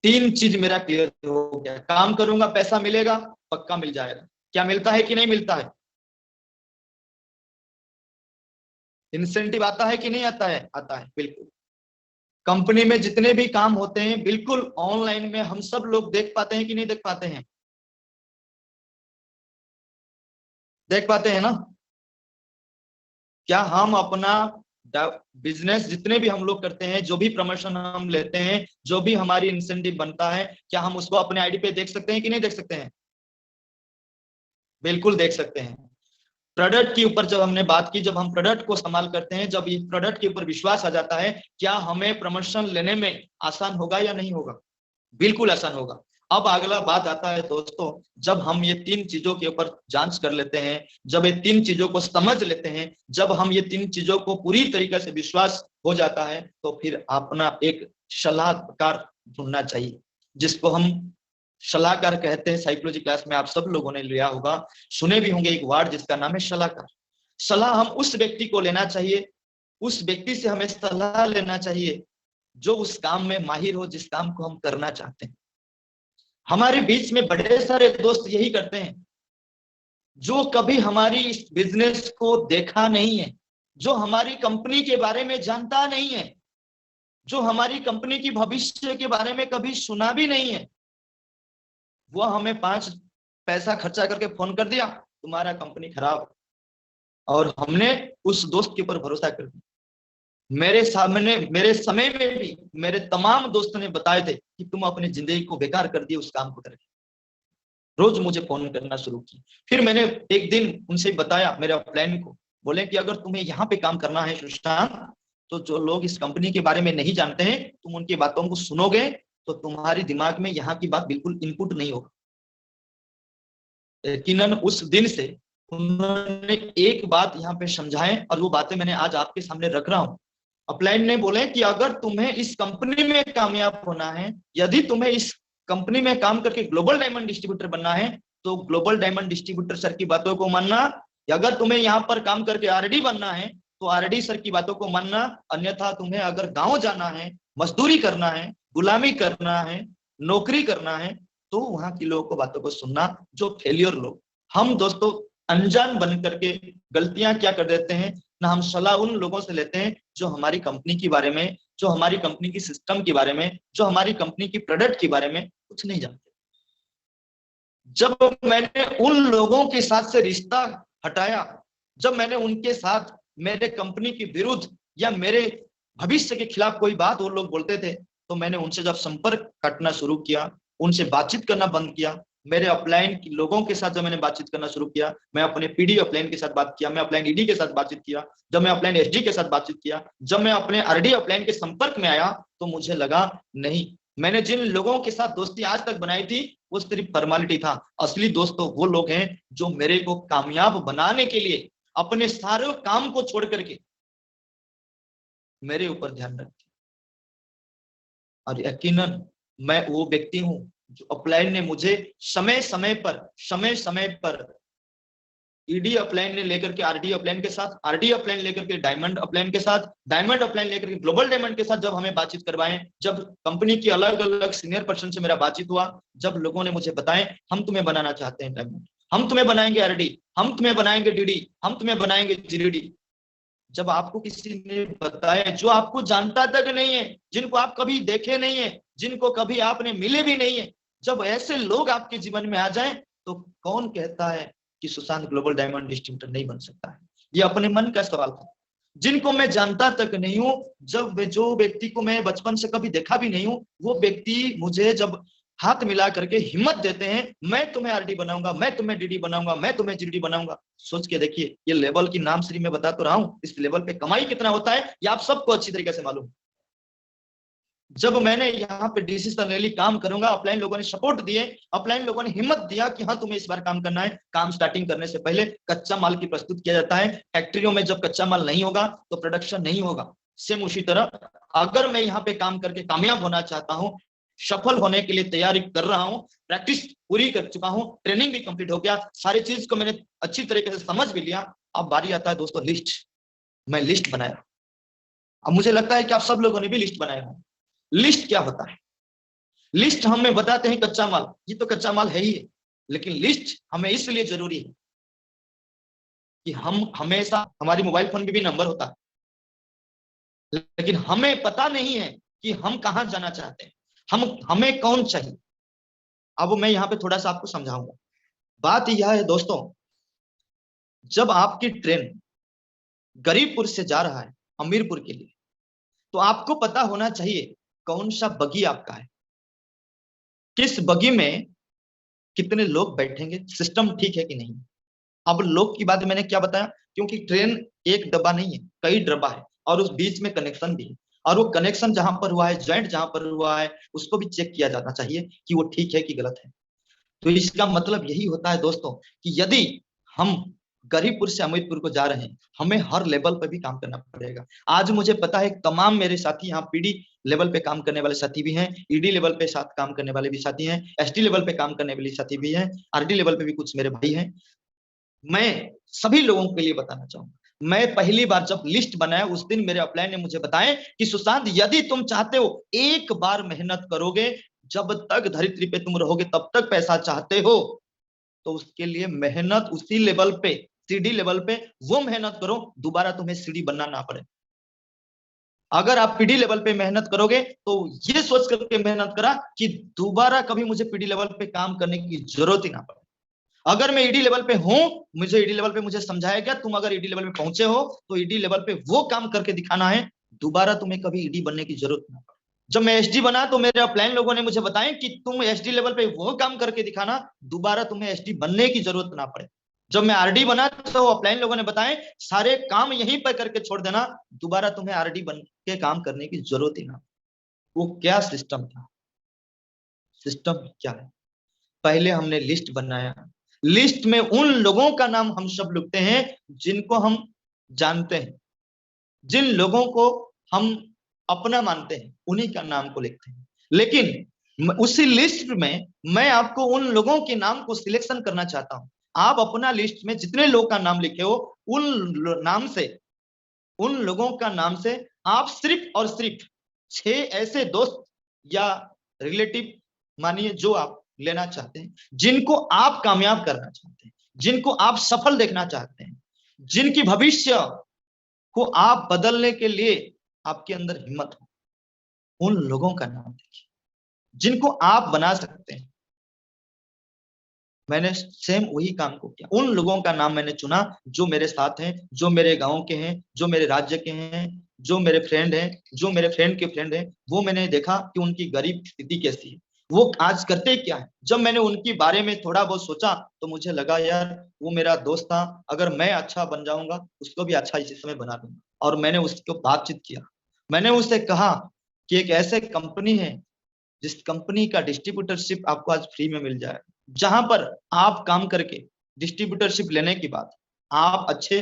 3 चीज मेरा क्लियर हो गया, काम करूंगा पैसा मिलेगा, पक्का मिल जाएगा। क्या मिलता है कि नहीं मिलता है? इंसेंटिव आता है कि नहीं आता है? आता है, बिल्कुल। कंपनी में जितने भी काम होते हैं बिल्कुल ऑनलाइन में हम सब लोग देख पाते हैं कि नहीं देख पाते हैं? देख पाते हैं ना। क्या हम अपना बिजनेस जितने भी हम लोग करते हैं, जो भी प्रमोशन हम लेते हैं, जो भी हमारी इंसेंटिव बनता है, क्या हम उसको अपने आईडी पे देख सकते हैं कि नहीं देख सकते हैं? बिल्कुल देख सकते हैं। प्रोडक्ट के ऊपर जब हमने बात की, जब हम प्रोडक्ट को इस्तेमाल करते हैं, जब ये प्रोडक्ट के ऊपर विश्वास आ जाता है, क्या हमें प्रमोशन लेने में आसान होगा या नहीं होगा? बिल्कुल आसान होगा। अब अगला बात आता है दोस्तों, जब हम ये तीन चीजों के ऊपर जांच कर लेते हैं, जब ये तीन चीजों को समझ लेते हैं, जब हम ये तीन चीजों को पूरी तरीके से विश्वास हो जाता है, तो फिर अपना एक सलाहकार ढूंढना चाहिए, जिसको हम सलाहकार कहते हैं। साइकोलॉजी क्लास में आप सब लोगों ने लिया होगा, सुने भी होंगे एक वर्ड जिसका नाम है सलाहकार। सलाह हम उस व्यक्ति को लेना चाहिए, उस व्यक्ति से हमें सलाह लेना चाहिए जो उस काम में माहिर हो, जिस काम को हम करना चाहते हैं। हमारे बीच में बड़े सारे दोस्त यही करते हैं, जो कभी हमारी इस बिजनेस को देखा नहीं है, जो हमारी कंपनी के बारे में जानता नहीं है, जो हमारी कंपनी की भविष्य के बारे में कभी सुना भी नहीं है, वो हमें 5 पैसा खर्चा करके फोन कर दिया, तुम्हारा कंपनी खराब, और हमने उस दोस्त के ऊपर भरोसा कर दिया। मेरे सामने, मेरे समय में भी मेरे तमाम दोस्तों ने बताए थे कि तुम अपनी जिंदगी को बेकार कर दिए उस काम को करके। रोज मुझे फोन करना शुरू की। फिर मैंने एक दिन उनसे बताया मेरे प्लान को, बोले कि अगर तुम्हें यहाँ पे काम करना है सुशांत, तो जो लोग इस कंपनी के बारे में नहीं जानते हैं, तुम उनकी बातों को सुनोगे तो तुम्हारी दिमाग में यहाँ की बात बिल्कुल इनपुट नहीं होगा। यकीनन उस दिन से उन्होंने एक बात यहाँ पे समझाए, और वो बातें मैंने आज आपके सामने रख रहा हूँ। अपलाइन ने बोले कि अगर तुम्हें इस कंपनी में कामयाब होना है, यदि तुम्हें इस कंपनी में काम करके ग्लोबल डायमंड डिस्ट्रीब्यूटर बनना है, तो ग्लोबल डायमंड डिस्ट्रीब्यूटर सर की बातों को मानना। अगर तुम्हें यहाँ पर काम करके आरडी बनना है, तो आरडी सर की बातों को मानना। अन्यथा तुम्हें अगर गांव जाना है, मजदूरी करना है, गुलामी करना है, नौकरी करना है, तो वहां की लोगों को बातों को सुनना, जो फेलियर लोग। हम दोस्तों अनजान बन करके गलतियां क्या कर देते हैं ना, हम सलाह उन लोगों से लेते हैं जो हमारी कंपनी के बारे में, जो हमारी कंपनी की सिस्टम के बारे में, जो हमारी कंपनी की प्रोडक्ट के बारे में कुछ नहीं जानते। जब मैंने उन लोगों के साथ से रिश्ता हटाया, जब मैंने उनके साथ मेरे कंपनी के विरुद्ध या मेरे भविष्य के खिलाफ कोई बात वो लोग बोलते थे, तो मैंने उनसे जब संपर्क काटना शुरू किया, उनसे बातचीत करना बंद किया। मेरे अपलाइन के लोगों के साथ जब मैंने बातचीत करना शुरू किया, मैं अपने पीडी अपलाइन के साथ बात किया, मैं अपलाइन ईडी के साथ बातचीत किया, जब मैं अपलाइन एसडी के साथ बातचीत किया, जब मैं अपने आरडी अपलाइन के संपर्क में आया, तो मुझे लगा नहीं, मैंने जिन लोगों के साथ दोस्ती आज तक बनाई थी वो सिर्फ फॉर्मेलिटी था। असली दोस्तों वो लोग हैं जो मेरे को कामयाब बनाने के लिए अपने सारे काम को छोड़ करके मेरे ऊपर ध्यान रखते। और यकीनन मैं वो व्यक्ति हूं जो अपलाइन ने मुझे समय समय पर ईडी अपलाइन ने लेकर के आरडी अपलाइन के साथ, आरडी अपलाइन लेकर के डायमंड अपलाइन के साथ, डायमंड अपलाइन लेकर के ग्लोबल डायमंड के साथ जब हमें बातचीत करवाएं, जब कंपनी की अलग अलग सीनियर पर्सन से मेरा बातचीत हुआ, जब लोगों ने मुझे बताएं हम तुम्हें बनाना चाहते हैं डायमंड, हम तुम्हें बनाएंगे आरडी, हम तुम्हें बनाएंगे डीडी, हम तुम्हें बनाएंगे जीडी। जब आपको किसी ने बताया जो आपको जानता तक नहीं है, जिनको आप कभी देखे नहीं है, जिनको कभी आपने मिले भी नहीं है, जब ऐसे लोग आपके जीवन में आ जाएं, तो कौन कहता है कि सुशांत ग्लोबल डायमंड डिस्ट्रीब्यूटर नहीं बन सकता है? ये अपने मन का सवाल था। जिनको मैं जानता तक नहीं हूं, जब जो व्यक्ति को मैं बचपन से कभी देखा भी नहीं हूं, वो व्यक्ति मुझे जब हाथ मिला करके हिम्मत देते हैं, मैं तुम्हें आरडी बनाऊंगा, मैं तुम्हें डीडी बनाऊंगा, मैं तुम्हें जीडी बनाऊंगा। सोच के देखिए, ये लेवल की नाम श्री मैं बता तो रहा हूं, इस लेवल पे कमाई कितना होता है ये आप सबको अच्छी तरीके से मालूम। जब मैंने यहाँ पे डिसीजन ले ली काम करूंगा, अपलाइन लोगों ने सपोर्ट दिए, अपलाइन लोगों ने हिम्मत दिया कि हाँ तुम्हें इस बार काम करना है। काम स्टार्टिंग करने से पहले कच्चा माल की प्रस्तुत किया जाता है। फैक्ट्रियों में जब कच्चा माल नहीं होगा तो प्रोडक्शन नहीं होगा। सेम उसी तरह अगर मैं यहाँ पे काम करके कामयाब होना चाहता हूँ, सफल होने के लिए तैयारी कर रहा हूँ, प्रैक्टिस पूरी कर चुका हूँ, ट्रेनिंग भी कंप्लीट हो गया, सारी चीज को मैंने अच्छी तरीके से समझ भी लिया। अब बारी आता है दोस्तों लिस्ट। मैं लिस्ट बनाया। अब मुझे लगता है कि आप सब लोगों ने भी लिस्ट बनाया है। लिस्ट क्या होता है? लिस्ट हमें बताते हैं कच्चा माल, ये तो कच्चा माल है ही है, लेकिन लिस्ट हमें इसलिए जरूरी है कि हम हमेशा, हमारी मोबाइल फोन में भी नंबर होता है, लेकिन हमें पता नहीं है कि हम कहां जाना चाहते हैं, हमें कौन चाहिए। अब मैं यहां पे थोड़ा सा आपको समझाऊंगा। बात यह है दोस्तों, जब आपकी ट्रेन गरीबपुर से जा रहा है हमीरपुर के लिए, तो आपको पता होना चाहिए कौन सा बगी आपका है, किस बगी में कितने लोग बैठेंगे, सिस्टम ठीक है कि नहीं। अब लोग की बात मैंने क्या बताया, क्योंकि ट्रेन एक डब्बा नहीं है, कई डब्बा है, और उस बीच में कनेक्शन भी है, और वो कनेक्शन जहां पर हुआ है, ज्वाइंट जहां पर हुआ है, उसको भी चेक किया जाना चाहिए कि वो ठीक है कि गलत है। तो इसका मतलब यही होता है दोस्तों कि यदि हम गरीबपुर से अमितपुर को जा रहे हैं, हमें हर लेवल पर भी काम करना पड़ेगा। आज मुझे पता है तमाम मेरे साथी यहाँ पीडी लेवल पे काम करने वाले साथी भी हैं, ईडी लेवल पे साथ काम करने वाले भी साथी हैं, एसटी लेवल पे काम करने वाले साथी भी हैं, आरडी लेवल पे भी कुछ मेरे भाई हैं। मैं सभी लोगों के लिए बताना चाहूंगा, मैं पहली बार जब लिस्ट बनाया उस दिन मेरे अपलाइन ने मुझे बताया कि सुशांत, यदि तुम चाहते हो एक बार मेहनत करोगे, जब तक धरित्री पे तुम रहोगे तब तक पैसा चाहते हो, तो उसके लिए मेहनत उसी लेवल पे, सीडी लेवल पे वो मेहनत करो, दोबारा तुम्हें सीडी बनना ना पड़े। अगर आप पीडी लेवल पे मेहनत करोगे तो ये सोच करके मेहनत करा कि दोबारा कभी मुझे पीडी लेवल पे काम करने की जरूरत ही ना पड़े। अगर मैं ईडी लेवल पे हूं, मुझे ईडी लेवल पे मुझे समझाया गया, तुम अगर ईडी लेवल पे पहुंचे हो तो ईडी लेवल पे वो काम करके दिखाना है, दोबारा तुम्हें कभी ईडी बनने की जरूरत ना पड़े। जब मैं एसडी बना तो मेरे अपलाइन लोगों ने मुझे बताया कि तुम एसडी लेवल पे वो काम करके दिखाना, दोबारा तुम्हें एसडी बनने की जरूरत ना पड़े। जब मैं आरडी बना तो अपलाइन लोगों ने बताया सारे काम यहीं पर करके छोड़ देना, दोबारा तुम्हें आरडी बन के काम करने की जरूरत ही ना। वो क्या सिस्टम था, सिस्टम क्या है, पहले हमने लिस्ट बनाया, लिस्ट में उन लोगों का नाम हम सब लिखते हैं जिनको हम जानते हैं, जिन लोगों को हम अपना मानते हैं, उन्हीं का नाम को लिखते हैं। लेकिन उसी लिस्ट में मैं आपको उन लोगों के नाम को सिलेक्शन करना चाहता हूं। आप अपना लिस्ट में जितने लोग का नाम लिखे हो, उन नाम से, उन लोगों का नाम से आप सिर्फ और सिर्फ 6 ऐसे दोस्त या रिलेटिव मानिए जो आप लेना चाहते हैं, जिनको आप कामयाब करना चाहते हैं, जिनको आप सफल देखना चाहते हैं, जिनकी भविष्य को आप बदलने के लिए आपके अंदर हिम्मत हो, उन लोगों का नाम देखिए जिनको आप बना सकते हैं। मैंने सेम वही काम को किया, उन लोगों का नाम मैंने चुना जो मेरे साथ हैं, जो मेरे गांव के हैं, जो मेरे राज्य के हैं, जो मेरे फ्रेंड हैं, जो मेरे फ्रेंड के फ्रेंड हैं। वो मैंने देखा कि उनकी गरीब स्थिति कैसी है, वो आज करते क्या है। जब मैंने उनके बारे में थोड़ा बहुत सोचा तो मुझे लगा यार वो मेरा दोस्त था, अगर मैं अच्छा बन जाऊंगा उसको भी अच्छा इसी समय बना दूंगा। और मैंने उसको बातचीत किया, मैंने उससे कहा कि एक ऐसे कंपनी है जिस कंपनी का डिस्ट्रीब्यूटरशिप आपको आज फ्री में मिल जाए, जहां पर आप काम करके डिस्ट्रीब्यूटरशिप लेने के बाद आप अच्छे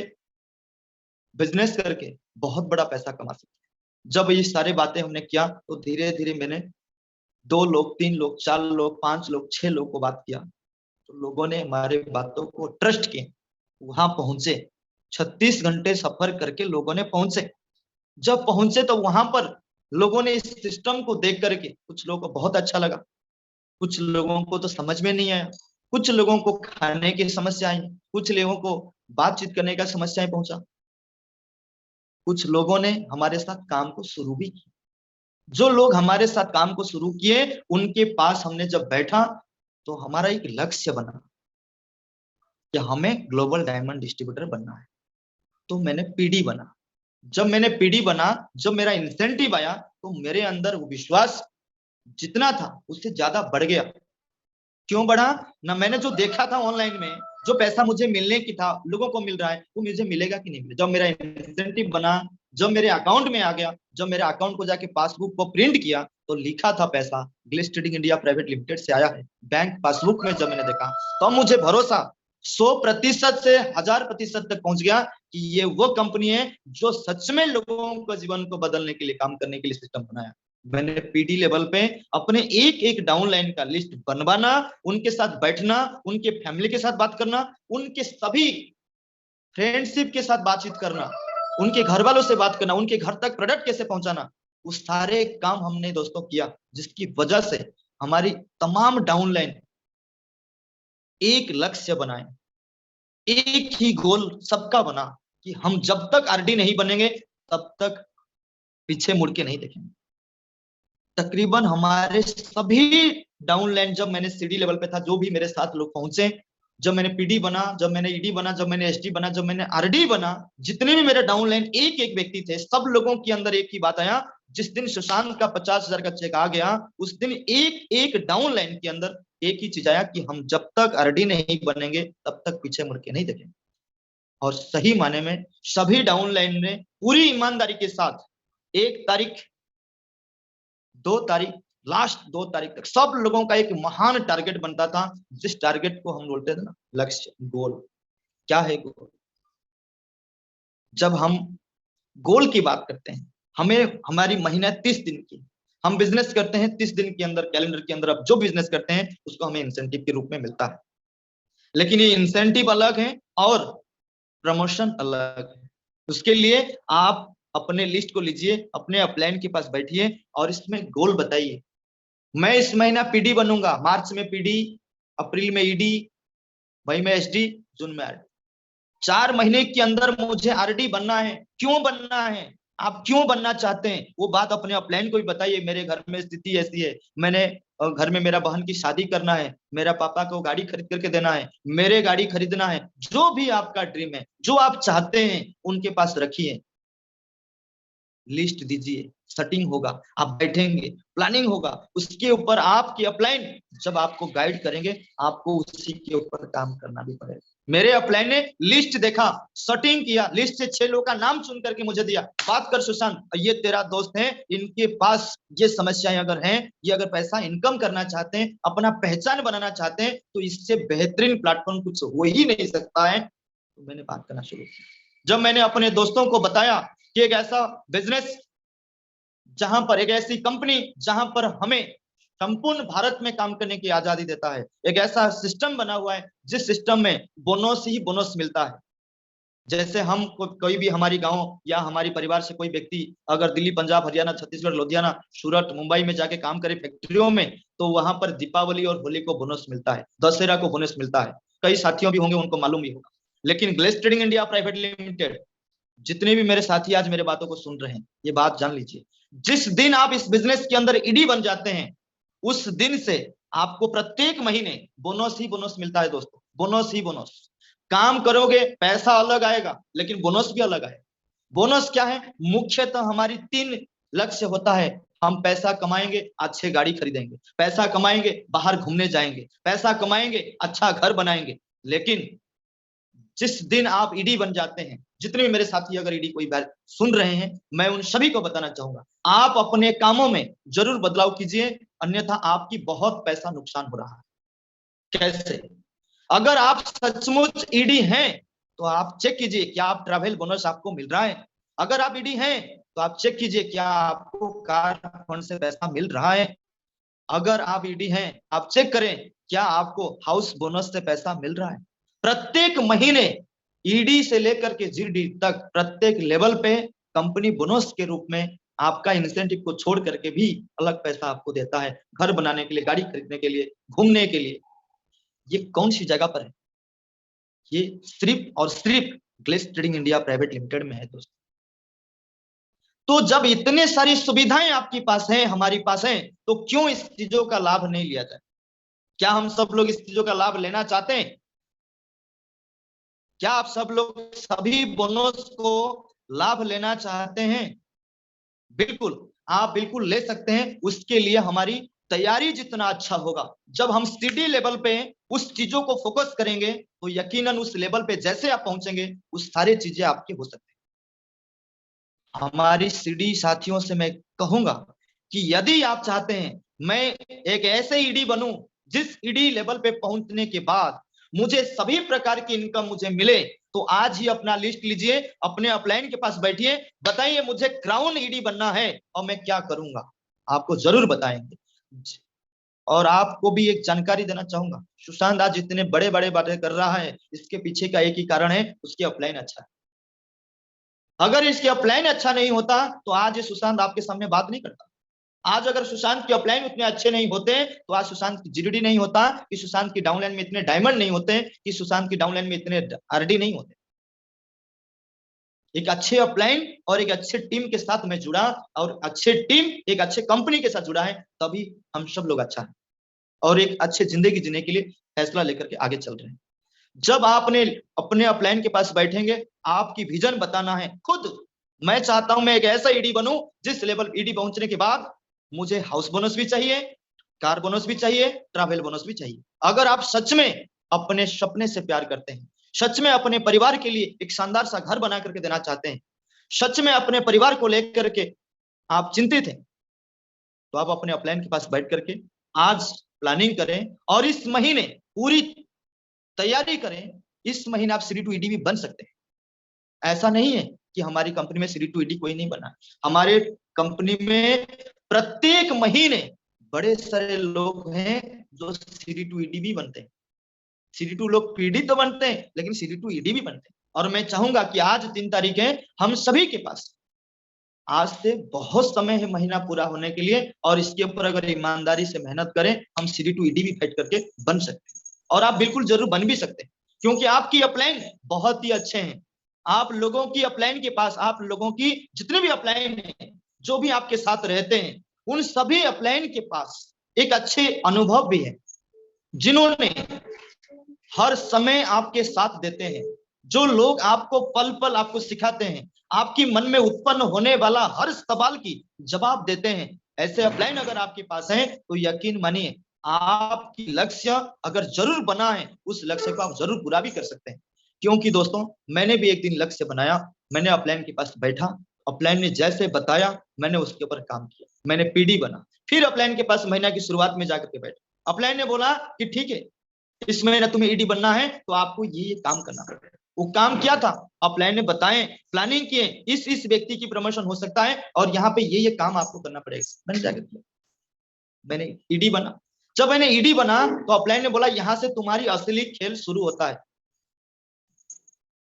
बिजनेस करके बहुत बड़ा पैसा कमा सकते हैं। जब ये सारी बातें हमने किया तो धीरे धीरे मैंने 2 लोग, 3 लोग, 4 लोग, 5 लोग, 6 लोग को बात किया, तो लोगों ने हमारे बातों को ट्रस्ट किए, वहां पहुंचे, 36 घंटे सफर करके लोगों ने पहुंचे। जब पहुंचे तो वहां पर लोगों ने इस सिस्टम को देख करके कुछ लोगों को बहुत अच्छा लगा, कुछ लोगों को तो समझ में नहीं आया, कुछ लोगों को खाने की समस्या आई, कुछ लोगों को बातचीत करने का समस्याएं पहुंचा, कुछ लोगों ने हमारे साथ काम को शुरू भी किया। जो लोग हमारे साथ काम को शुरू किए उनके पास हमने जब बैठा तो हमारा एक लक्ष्य बना कि हमें ग्लोबल डायमंड डिस्ट्रीब्यूटर बनना है। तो मैंने पीडी बना। जब मैंने पीडी बना, जब मेरा इंसेंटिव आया तो मेरे अंदर वो विश्वास जितना था उससे ज्यादा बढ़ गया। क्यों बढ़ा ना, मैंने जो देखा था ऑनलाइन में, जो पैसा मुझे मिलने की था, लोगों को मिल रहा है, वो मुझे मिलेगा कि नहीं मिलेगा। जब मेरा इंसेंटिव बना, जब मेरे अकाउंट में आ गया, जब मेरे अकाउंट को जाके पासबुक को प्रिंट किया तो लिखा था पैसा ग्लिस ट्रेडिंग इंडिया प्राइवेट लिमिटेड से आया है बैंक पासबुक में, जब मैंने देखा तो मुझे भरोसा 100% से 1000% तक पहुंच गया कि ये वो कंपनी है जो सच में लोगों को जीवन को बदलने के लिए, काम करने के लिए सिस्टम बनाया। मैंने पीडी लेवल पे अपने एक एक डाउनलाइन का लिस्ट बनवाना, उनके साथ बैठना, उनके फैमिली के साथ बात करना, उनके सभी फ्रेंडशिप के साथ बातचीत करना, उनके घर वालों से बात करना, उनके घर तक प्रोडक्ट कैसे पहुंचाना, वो सारे काम हमने दोस्तों किया, जिसकी वजह से हमारी तमाम डाउनलाइन एक लक्ष्य बनाए, एक ही गोल सबका बना कि हम जब तक आरडी नहीं बनेंगे तब तक पीछे मुड़ के नहीं देखेंगे। तकरीबन हमारे सभी डाउनलाइन, जब मैंने सीडी लेवल पे था, जो भी मेरे साथ लोग पहुंचे, जब मैंने पीडी बना, जब मैंने ईडी बना, जब मैंने एसडी बना, जब मैंने आरडी बना, जितने भी मेरे डाउनलाइन एक एक व्यक्ति थे, सब लोगों के अंदर एक ही बात आया, जिस दिन सुशांत का 50,000 का चेक आ गया, उस दिन एक एक डाउन लाइन के अंदर एक ही चीज आया कि हम जब तक आरडी नहीं बनेंगे तब तक पीछे मुड़ के नहीं देखेंगे। और सही माने में सभी डाउन लाइन ने पूरी ईमानदारी के साथ 1 तारीख, 2 तारीख, लास्ट 2 तारीख तक सब लोगों का एक महान टारगेट बनता था, जिस टारगेट को हम बोलते थे ना लक्ष्य, गोल। क्या है गोल? जब हम गोल की बात करते हैं, हमें हमारी महीना 30 दिन की, हम बिजनेस करते हैं 30 दिन के अंदर, कैलेंडर के अंदर अब जो बिजनेस करते हैं उसको हमें इंसेंटिव के रूप में मिलता है। लेकिन ये इंसेंटिव अलग है और प्रमोशन अलग है। उसके लिए आप अपने लिस्ट को लीजिए, अपने अपलाइन के पास बैठिए और इसमें गोल बताइए। मैं इस महीना पीडी बनूंगा, मार्च में पीडी, अप्रैल में ईडी, मई में एसडी, जून में आरडी। 4 महीने के अंदर मुझे आरडी बनना है। क्यों बनना है? आप क्यों बनना चाहते हैं वो बात अपने अपलाइन को भी बताइए। मेरे घर में स्थिति ऐसी है, मैंने घर में मेरा बहन की शादी करना है, मेरा पापा को गाड़ी खरीद करके देना है, मेरे गाड़ी खरीदना है। जो भी आपका ड्रीम है, जो आप चाहते हैं, उनके पास रखिए, लिस्ट दीजिए, सेटिंग होगा, आप बैठेंगे, प्लानिंग होगा, उसके ऊपर आपकी अपलाइन जब आपको गाइड करेंगे, आपको उसी के ऊपर काम करना भी पड़ेगा। मेरे अपलाइन ने लिस्ट देखा, सेटिंग किया, लिस्ट से 6 लोगों का नाम चुन करके मुझे दिया, बात कर सुशांत, ये तेरा दोस्त है, इनके पास ये समस्याएं अगर हैं, ये अगर पैसा इनकम करना चाहते हैं, अपना पहचान बनाना चाहते हैं, तो इससे बेहतरीन प्लेटफॉर्म कुछ हो ही नहीं सकता है। तो मैंने बात करना शुरू किया। जब मैंने अपने दोस्तों को बताया कि एक ऐसा बिजनेस जहां पर, एक ऐसी कंपनी जहां पर हमें संपूर्ण भारत में काम करने की आजादी देता है, एक ऐसा सिस्टम बना हुआ है जिस सिस्टम में बोनस ही बोनस मिलता है। जैसे हम कोई भी हमारी गांव या हमारी परिवार से कोई व्यक्ति अगर दिल्ली, पंजाब, हरियाणा, छत्तीसगढ़, लुधियाना, सूरत, मुंबई में जाके काम करे फैक्ट्रियों में, तो वहां पर दीपावली और होली को बोनस मिलता है, दशहरा को बोनस मिलता है। कई साथियों भी होंगे उनको मालूम भी होगा। लेकिन glace trading India Private limited, जितने भी मेरे साथी आज मेरे बातों को सुन रहे हैं, ये बात जान लीजिए, जिस दिन आप इस बिजनेस के अंदर ईडी बन जाते हैं, उस दिन से आपको प्रत्येक महीने बोनस ही बोनस मिलता है दोस्तों, बोनस ही बोनस। काम करोगे पैसा अलग आएगा, लेकिन बोनस भी अलग आएगा। बोनस क्या है? मुख्यतः हमारी 3 लक्ष्य होता है। हम पैसा कमाएंगे, अच्छे गाड़ी खरीदेंगे, पैसा कमाएंगे, बाहर घूमने जाएंगे, पैसा कमाएंगे, अच्छा घर बनाएंगे। लेकिन जिस दिन आप ईडी बन जाते हैं, जितने भी मेरे साथी अगर ईडी कोई बार सुन रहे हैं, मैं उन सभी को बताना चाहूंगा, आप अपने कामों में जरूर बदलाव कीजिए, अन्यथा आपकी बहुत पैसा नुकसान हो रहा है। कैसे? अगर आप सचमुच ईडी हैं तो आप चेक कीजिए क्या आप ट्रैवल बोनस आपको मिल रहा है। अगर आप ईडी हैं तो आप चेक कीजिए क्या आपको कार फंड से पैसा मिल रहा है। अगर आप ईडी हैं, आप चेक करें क्या आपको हाउस बोनस से पैसा मिल रहा है। प्रत्येक महीने ईडी से लेकर के जीडी तक प्रत्येक लेवल पे कंपनी बोनस के रूप में आपका इंसेंटिव को छोड़ करके भी अलग पैसा आपको देता है, घर बनाने के लिए, गाड़ी खरीदने के लिए, घूमने के लिए। ये कौन सी जगह पर है? ये सिर्फ और सिर्फ glace trading India Private Limited में है दोस्तों। तो जब इतने सारी सुविधाएं आपके पास हैं, हमारी पास हैं, तो क्यों इस चीजों का लाभ नहीं लिया जाए? क्या हम सब लोग इस चीजों का लाभ लेना चाहते हैं? क्या आप सब लोग सभी बोनस को लाभ लेना चाहते हैं? बिल्कुल, आप बिल्कुल ले सकते हैं। उसके लिए हमारी तैयारी जितना अच्छा होगा, जब हम सीडी लेवल पे उस चीजों को फोकस करेंगे, तो यकीनन उस लेवल पे जैसे आप पहुंचेंगे, उस सारी चीजें आपकी हो सकती हैं। हमारी सीडी साथियों से मैं कहूंगा कि यदि आप चाहते हैं मैं एक ऐसे ईडी बनूं जिस ईडी लेवल पे पहुंचने के बाद मुझे सभी प्रकार की इनकम मुझे मिले, तो आज ही अपना लिस्ट लीजिए, अपने अपलाइन के पास बैठिए, बताइए मुझे क्राउन ईडी बनना है और मैं क्या करूंगा, आपको जरूर बताएंगे। और आपको भी एक जानकारी देना चाहूंगा, सुशांत आज इतने बड़े बड़े बातें कर रहा है, इसके पीछे का एक ही कारण है, उसकी अपलाइन अच्छा है। अगर इसके अपलाइन अच्छा नहीं होता तो आज ये सुशांत आपके सामने बात नहीं करता। आज अगर सुशांत के अपलाइन उतने अच्छे नहीं होते तो आज सुशांत की जीडीडी नहीं होता, कि सुशांत की डाउनलाइन में इतने डायमंड नहीं होते, कि सुशांत की डाउनलाइन में इतने आरडी नहीं होते। एक अच्छे अपलाइन और एक अच्छे टीम के साथ मैं जुड़ा, और अच्छे टीम एक अच्छे कंपनी के साथ जुड़ा है, तभी हम सब लोग अच्छा है और एक अच्छे जिंदगी जीने के लिए फैसला लेकर के आगे चल रहे हैं। जब आपने अपने अपलाइन के पास बैठेंगे, आपकी विजन बताना है, खुद मैं चाहता हूं मैं एक ऐसा ईडी बनूं जिस लेवल ईडी पहुंचने के बाद मुझे हाउस बोनस भी चाहिए, कार बोनस भी चाहिए, ट्रैवल बोनस भी चाहिए। अगर आप सच में अपने सपने से प्यार करते हैं, सच में अपने परिवार के लिए एक शानदार सा घर बना करके देना चाहते हैं, सच में अपने परिवार को लेकर के आप चिंतित हैं, तो आप अपने अपलाइन के पास बैठ करके आज प्लानिंग करें और इस महीने पूरी तैयारी करें। इस महीने आप सीडी टू ईडी भी बन सकते हैं। ऐसा नहीं है कि हमारी कंपनी में सीडी टू ईडी कोई नहीं बना। हमारे कंपनी में प्रत्येक महीने बड़े सारे लोग हैं जो सीडी टू ईडी भी बनते हैं। सीडी टू लोग पीडी तो बनते हैं लेकिन सीडी टू ईडी भी बनते हैं। और मैं चाहूंगा कि आज 3 तारीख है, हम सभी के पास आज से बहुत समय है महीना पूरा होने के लिए, और इसके ऊपर अगर ईमानदारी से मेहनत करें हम सीडी टू ईडी भी फाइट करके बन सकते हैं। और आप बिल्कुल जरूर बन भी सकते हैं, क्योंकि आपकी अपलाइन बहुत ही अच्छे हैं। आप लोगों की अपलाइन के पास, आप लोगों की जितने भी अपलाइन हैं, जो भी आपके साथ रहते हैं, उन सभी अपलाइन के पास एक अच्छे अनुभव भी है, जिन्होंने हर समय आपके साथ देते हैं, जो लोग आपको पल पल आपको सिखाते हैं, आपकी मन में उत्पन्न होने वाला हर सवाल की जवाब देते हैं। ऐसे अपलाइन अगर आपके पास हैं तो यकीन मानिए आपकी लक्ष्य अगर जरूर बना है, उस लक्ष्य को आप जरूर पूरा भी कर सकते हैं। क्योंकि दोस्तों मैंने भी एक दिन लक्ष्य बनाया, मैंने अपलाइन के पास बैठा, अपलाइन ने जैसे बताया मैंने उसके ऊपर काम किया, मैंने पीडी बना। फिर अपलाइन के पास महीना की शुरुआत में जाकर के बैठा, अपलाइन ने बोला कि ठीक है इस महीने तुम्हें ईडी बनना है तो आपको ये काम करना पड़ेगा। वो काम क्या था, अपलाइन ने बताए, प्लानिंग किए, इस व्यक्ति की प्रमोशन हो सकता है और यहाँ पे ये काम आपको करना पड़ेगा। मैंने जाकर किया, मैंने ईडी बना। जब मैंने ईडी बना तो अपलाइन ने बोला यहाँ से तुम्हारी असली खेल शुरू होता है।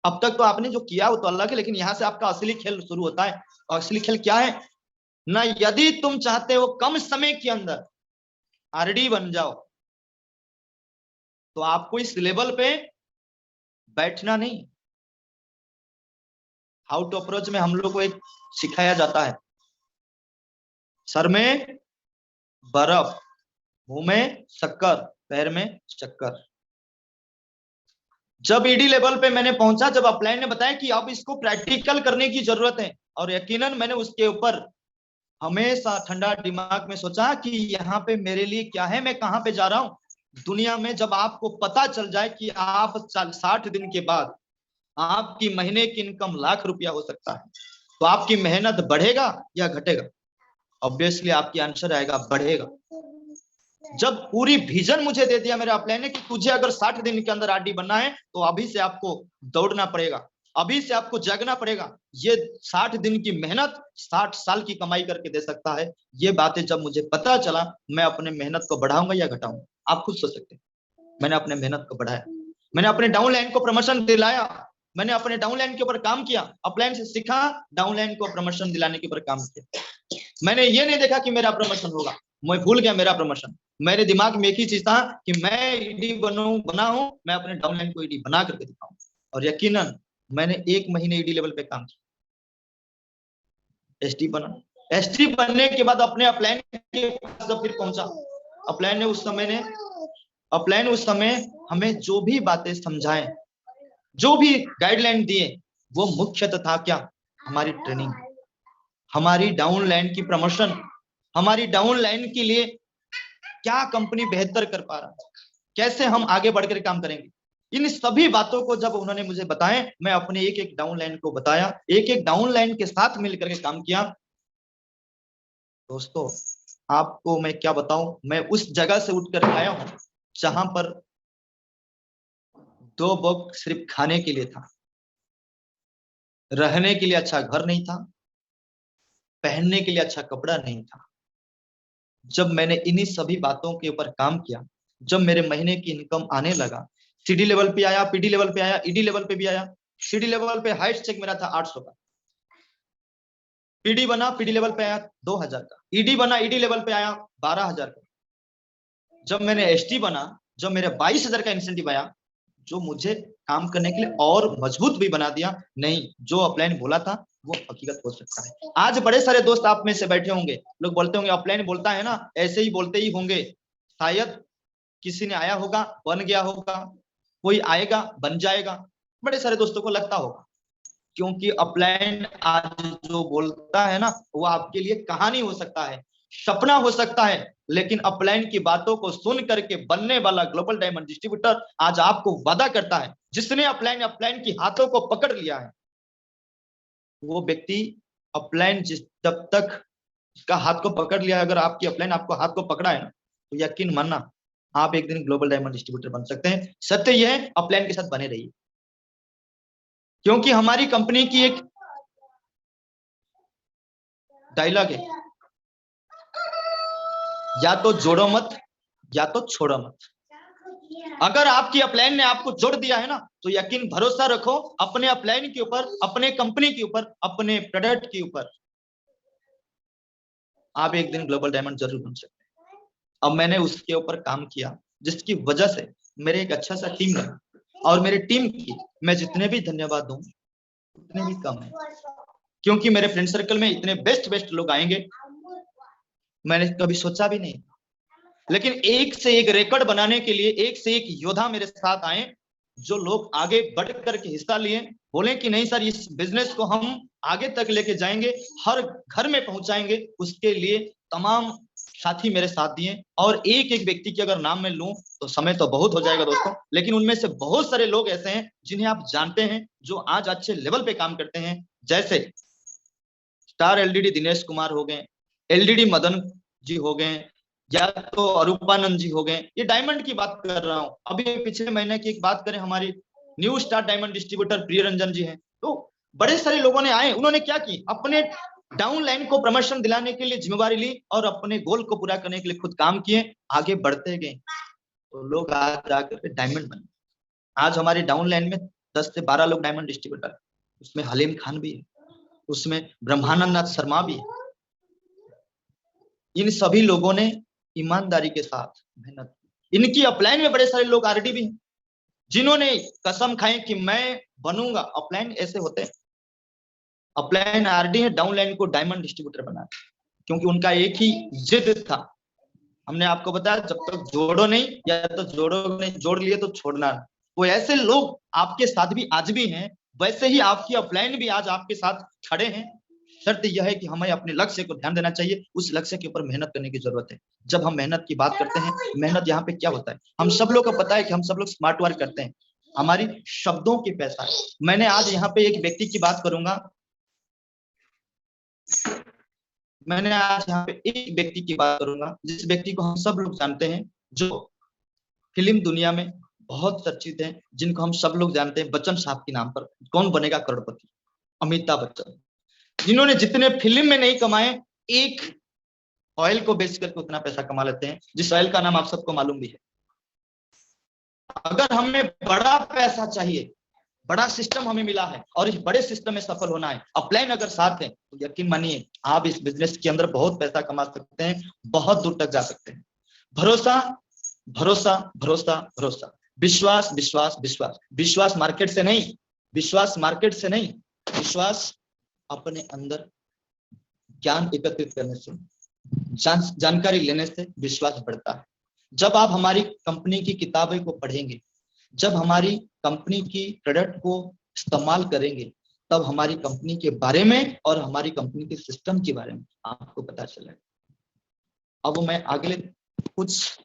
अब तक तो आपने जो किया वो तो अलग है, लेकिन यहाँ से आपका असली खेल शुरू होता है। और असली खेल क्या है ना, यदि तुम चाहते हो कम समय के अंदर आरडी बन जाओ, तो आपको इस लेवल पे बैठना नहीं। हाउ टू अप्रोच में हम लोग को एक सिखाया जाता है, सर में बर्फ, मुंह में शक्कर, पैर में चक्कर। जब ईडी लेवल पे मैंने पहुंचा, जब अपलाइन ने बताया कि अब इसको प्रैक्टिकल करने की जरूरत है, और यकीनन मैंने उसके ऊपर हमेशा ठंडा दिमाग में सोचा कि यहाँ पे मेरे लिए क्या है, मैं कहाँ पे जा रहा हूँ। दुनिया में जब आपको पता चल जाए कि आप 60 दिन के बाद आपकी महीने की इनकम लाख रुपया हो सकता है, तो आपकी मेहनत बढ़ेगा या घटेगा? ऑब्वियसली आपकी आंसर आएगा बढ़ेगा। जब पूरी विजन मुझे दे दिया मेरे अपलाइन ने कि तुझे अगर 60 दिन के अंदर आरडी बनना है तो अभी से आपको दौड़ना पड़ेगा, अभी से आपको जागना पड़ेगा। ये 60 दिन की मेहनत 60 साल की कमाई करके दे सकता है। ये बातें जब मुझे पता चला, मैं अपने मेहनत को बढ़ाऊंगा या घटाऊंगा? आप खुद सोच सकते हैं। मैंने अपने मेहनत को बढ़ाया, मैंने अपने डाउनलाइन को प्रमोशन दिलाया, मैंने अपने डाउनलाइन के ऊपर काम किया, अपलाइन से सीखा, डाउनलाइन को प्रमोशन दिलाने के ऊपर काम किया। मैंने ये नहीं देखा कि मेरा प्रमोशन होगा, मैं भूल गया मेरा प्रमोशन। मेरे दिमाग में एक ही चीज था कि मैं ईडी बना हूं, मैं अपने डाउनलाइन को ईडी बना करके दिखाऊं। और यकीनन मैंने 1 महीने ईडी लेवल पे काम किया, एसटी बना। एसटी बनने के बाद अपने अपलाइन के पास जब फिर पहुंचा, अपलाइन उस समय हमें जो भी बातें समझाएं, जो भी गाइडलाइन दिए, वो मुख्यतः था क्या, हमारी ट्रेनिंग, हमारी डाउनलाइन की प्रमोशन, हमारी डाउनलाइन के लिए क्या कंपनी बेहतर कर पा रहा है, कैसे हम आगे बढ़कर काम करेंगे। इन सभी बातों को जब उन्होंने मुझे बताए, मैं अपने एक एक डाउनलाइन को बताया, एक एक डाउनलाइन के साथ मिलकर के काम किया। दोस्तों आपको मैं क्या बताऊं, मैं उस जगह से उठकर आया हूं जहां पर 2 वक्त सिर्फ खाने के लिए था, रहने के लिए अच्छा घर नहीं था, पहनने के लिए अच्छा कपड़ा नहीं था। जब मैंने इन्हीं सभी बातों के ऊपर काम किया, जब मेरे महीने की इनकम आने लगा, सीडी लेवल पे आया, पीडी लेवल पे आया, ईडी लेवल पे भी आया। सीडी लेवल पे हाईएस्ट चेक मेरा था 800 का, पीडी बना, पीडी लेवल पे आया 2000 का, ईडी बना, ईडी लेवल पे आया 12000 का। जब मैंने एसटी बना, जब मेरे 22000 का इंसेंटिव आया, जो मुझे काम करने के लिए और मजबूत भी बना दिया। नहीं, जो अपलाइन बोला था वो हकीकत हो सकता है। आज बड़े सारे दोस्त आप में से बैठे होंगे, लोग बोलते होंगे अपलाइन बोलता है ना, ऐसे ही बोलते ही होंगे। शायद किसी ने आया होगा, बन गया होगा, कोई आएगा बन जाएगा, बड़े सारे दोस्तों को लगता होगा। क्योंकि अपलाइन आज जो बोलता है ना, वो आपके लिए कहानी हो सकता है, सपना हो सकता है, लेकिन अपलाइन की बातों को सुन करके बनने वाला ग्लोबल डायमंड डिस्ट्रीब्यूटर आज आपको वादा करता है, जिसने अपलाइन अपलाइन की हाथों को पकड़ लिया है, वो व्यक्ति अपलाइन जब तक उसका हाथ को पकड़ लिया, अगर आपकी अपलाइन आपको हाथ को पकड़ा है ना, तो यकीन मानना आप एक दिन ग्लोबल डायमंड डिस्ट्रीब्यूटर बन सकते हैं। सत्य यह है, अपलाइन के साथ बने रहिए, क्योंकि हमारी कंपनी की एक डायलॉग है, या तो जोड़ो मत या तो छोड़ो मत। अगर आपकी अपलाइन ने आपको जोड़ दिया है ना, तो यकीन भरोसा रखो अपने अपलाइन के ऊपर, अपने कंपनी के ऊपर, अपने प्रोडक्ट के ऊपर, आप एक दिन ग्लोबल डायमंड जरूर बन सकते हैं। अब मैंने उसके ऊपर काम किया, जिसकी वजह से मेरे एक अच्छा सा टीम बना, और मेरे टीम की मैं जितने भी धन्यवाद दूं उतने भी कम है, क्योंकि मेरे फ्रेंड सर्कल में इतने बेस्ट बेस्ट लोग आएंगे मैंने कभी सोचा भी नहीं। लेकिन एक से एक रिकॉर्ड बनाने के लिए एक से एक योद्धा मेरे साथ आए, जो लोग आगे बढ़ करके हिस्सा लिए, बोले कि नहीं सर, इस बिजनेस को हम आगे तक लेके जाएंगे, हर घर में पहुंचाएंगे, उसके लिए तमाम साथी मेरे साथ दिए। और एक एक व्यक्ति की अगर नाम मैं लूं तो समय तो बहुत हो जाएगा दोस्तों, लेकिन उनमें से बहुत सारे लोग ऐसे हैं जिन्हें आप जानते हैं, जो आज अच्छे लेवल पे काम करते हैं, जैसे स्टार एलडीडी दिनेश कुमार हो गए, एलडीडी मदन जी हो गए, या तो अरूपानंद जी हो गए। ये डायमंड की बात कर रहा हूँ। अभी पिछले महीने की एक बात करें, हमारी न्यू स्टार डायमंड डिस्ट्रीब्यूटर प्रिय रंजन जी हैं। तो बड़े सारे लोगों ने आए, उन्होंने क्या की, अपने डाउन लाइन को प्रमोशन दिलाने के लिए जिम्मेवारी ली और अपने गोल को पूरा करने के लिए खुद काम किए, आगे बढ़ते गए, तो लोग आज जाकर डायमंड बने। आज हमारी डाउन लाइन में 10 से 12 लोग डायमंड डिस्ट्रीब्यूटर, उसमें हलीम खान भी है, उसमें ब्रह्मानंद नाथ शर्मा भी है। इन सभी लोगों ने ईमानदारी के साथ मेहनत की। इनकी अपलाइन में बड़े सारे लोग आरडी भी हैं, जिन्होंने कसम खाई कि मैं बनूंगा। अपलाइन ऐसे होते हैं, अपलाइन आरडी है, डाउनलाइन को डायमंड डिस्ट्रीब्यूटर बना, क्योंकि उनका एक ही जिद था। हमने आपको बताया, जब तक जोड़ो नहीं, या तो जोड़ो नहीं, जोड़ लिए तो छोड़ना। वो ऐसे लोग आपके साथ भी आज भी हैं, वैसे ही आपकी अपलाइन भी आज आपके साथ खड़े हैं। शर्त यह है कि हमें अपने लक्ष्य को ध्यान देना चाहिए, उस लक्ष्य के ऊपर मेहनत करने की जरूरत है। जब हम मेहनत की बात करते हैं, मेहनत यहाँ पे क्या होता है, हम सब लोग को पता है कि हम सब लोग स्मार्ट वर्क करते हैं, हमारी शब्दों की पैसा है। मैंने आज यहाँ पे एक व्यक्ति की बात करूंगा, मैंने आज यहाँ पे एक व्यक्ति की बात करूंगा, जिस व्यक्ति को हम सब लोग जानते हैं, जो फिल्म दुनिया में बहुत चर्चित है, जिनको हम सब लोग जानते हैं बच्चन साहब के नाम पर। कौन बनेगा करोड़पति? अमिताभ बच्चन, जिन्होंने जितने फिल्म में नहीं कमाए, एक ऑयल को बेच करके उतना पैसा कमा लेते हैं, जिस ऑयल का नाम आप सबको मालूम भी है। अगर हमें बड़ा पैसा चाहिए, बड़ा सिस्टम हमें मिला है और इस बड़े सिस्टम में सफल होना है, अपलाइन अगर साथ है, तो यकीन मानिए आप इस बिजनेस के अंदर बहुत पैसा कमा सकते हैं, बहुत दूर तक जा सकते हैं। भरोसा भरोसा भरोसा भरोसा, विश्वास विश्वास विश्वास, विश्वास मार्केट से नहीं, विश्वास मार्केट से नहीं, विश्वास अपने अंदर ज्ञान एकत्रित करने से, जानकारी लेने से विश्वास बढ़ता है। जब आप हमारी कंपनी की किताबें को पढ़ेंगे, जब हमारी कंपनी की प्रोडक्ट को इस्तेमाल करेंगे, तब हमारी कंपनी के बारे में और हमारी कंपनी के सिस्टम के बारे में आपको पता चलेगा। अब मैं अगले कुछ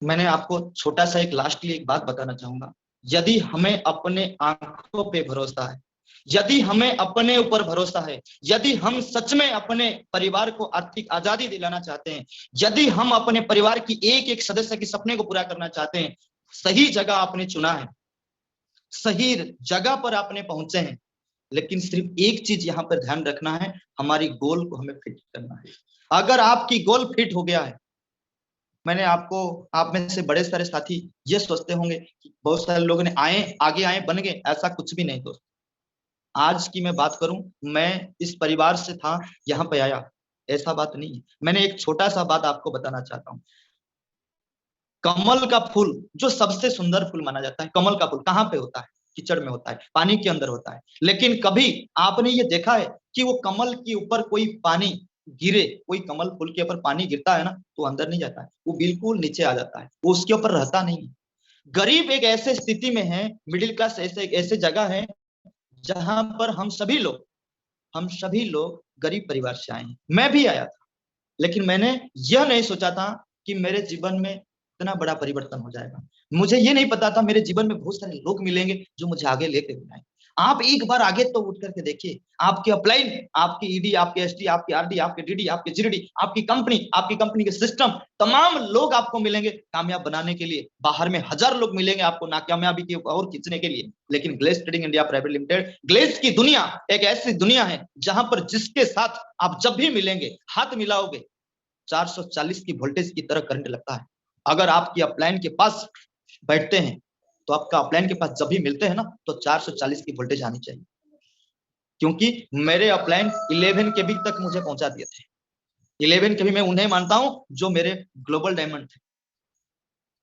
मैंने आपको छोटा सा एक लास्टली एक बात बताना चाहूंगा। यदि हमें अपने आंखों पे भरोसा है, यदि हमें अपने ऊपर भरोसा है, यदि हम सच में अपने परिवार को आर्थिक आजादी दिलाना चाहते हैं, यदि हम अपने परिवार की एक एक सदस्य के सपने को पूरा करना चाहते हैं, सही जगह आपने चुना है, सही जगह पर आपने पहुंचे हैं। लेकिन सिर्फ एक चीज यहाँ पर ध्यान रखना है, हमारी गोल को हमें फिट करना है। अगर आपकी गोल फिट हो गया है, मैंने आपको, आप में से बड़े सारे साथी ये सोचते होंगे कि बहुत सारे लोगों ने आगे आए बन गए, ऐसा कुछ भी नहीं दोस्त। आज की मैं बात करूं, मैं इस परिवार से था, यहाँ पे आया, ऐसा बात नहीं है। मैंने एक छोटा सा बात आपको बताना चाहता हूँ। कमल का फूल जो सबसे सुंदर फूल माना जाता है, कमल का फूल कहाँ पे होता है? कीचड़ में होता है, पानी के अंदर होता है। लेकिन कभी आपने ये देखा है कि वो कमल के ऊपर कोई पानी गिरे, कोई कमल फूल के ऊपर पानी गिरता है ना, तो अंदर नहीं जाता है, वो बिल्कुल नीचे आ जाता है, वो उसके ऊपर रहता नहीं है। गरीब एक ऐसे स्थिति में है, मिडिल क्लास ऐसे जगह है जहां पर हम सभी लोग गरीब परिवार से आए हैं। मैं भी आया था, लेकिन मैंने यह नहीं सोचा था कि मेरे जीवन में इतना बड़ा परिवर्तन हो जाएगा। मुझे ये नहीं पता था मेरे जीवन में बहुत सारे लोग मिलेंगे जो मुझे आगे लेके जाएंगे। आप एक बार आगे तो उठ करके देखिए, आपके अपलाइन, आपकी ईडी, आपके एसटी, आपके आरडी, आपके डीडी, आपके जीडी, आपकी कंपनी के सिस्टम, तमाम लोग आपको मिलेंगे कामयाब बनाने के लिए। बाहर में 1000 लोग मिलेंगे आपको नाकामयाबी की ओर खींचने के लिए। लेकिन Glaze Trading India Private Limited, Glaze की दुनिया एक ऐसी दुनिया है जहां पर जिसके साथ आप जब भी मिलेंगे, हाथ मिलाओगे, 440 की वोल्टेज की तरह करंट लगता है। अगर आपकी अपलाइन के पास बैठते हैं तो आपका अपलाइन के पास जब भी मिलते हैं ना, तो 440 की वोल्टेज आनी चाहिए, क्योंकि मेरे अपलाइन 11 केवी तक मुझे पहुंचा दिए थे। 11 केवी मैं उन्हें मानता हूं जो मेरे ग्लोबल डायमंड थे।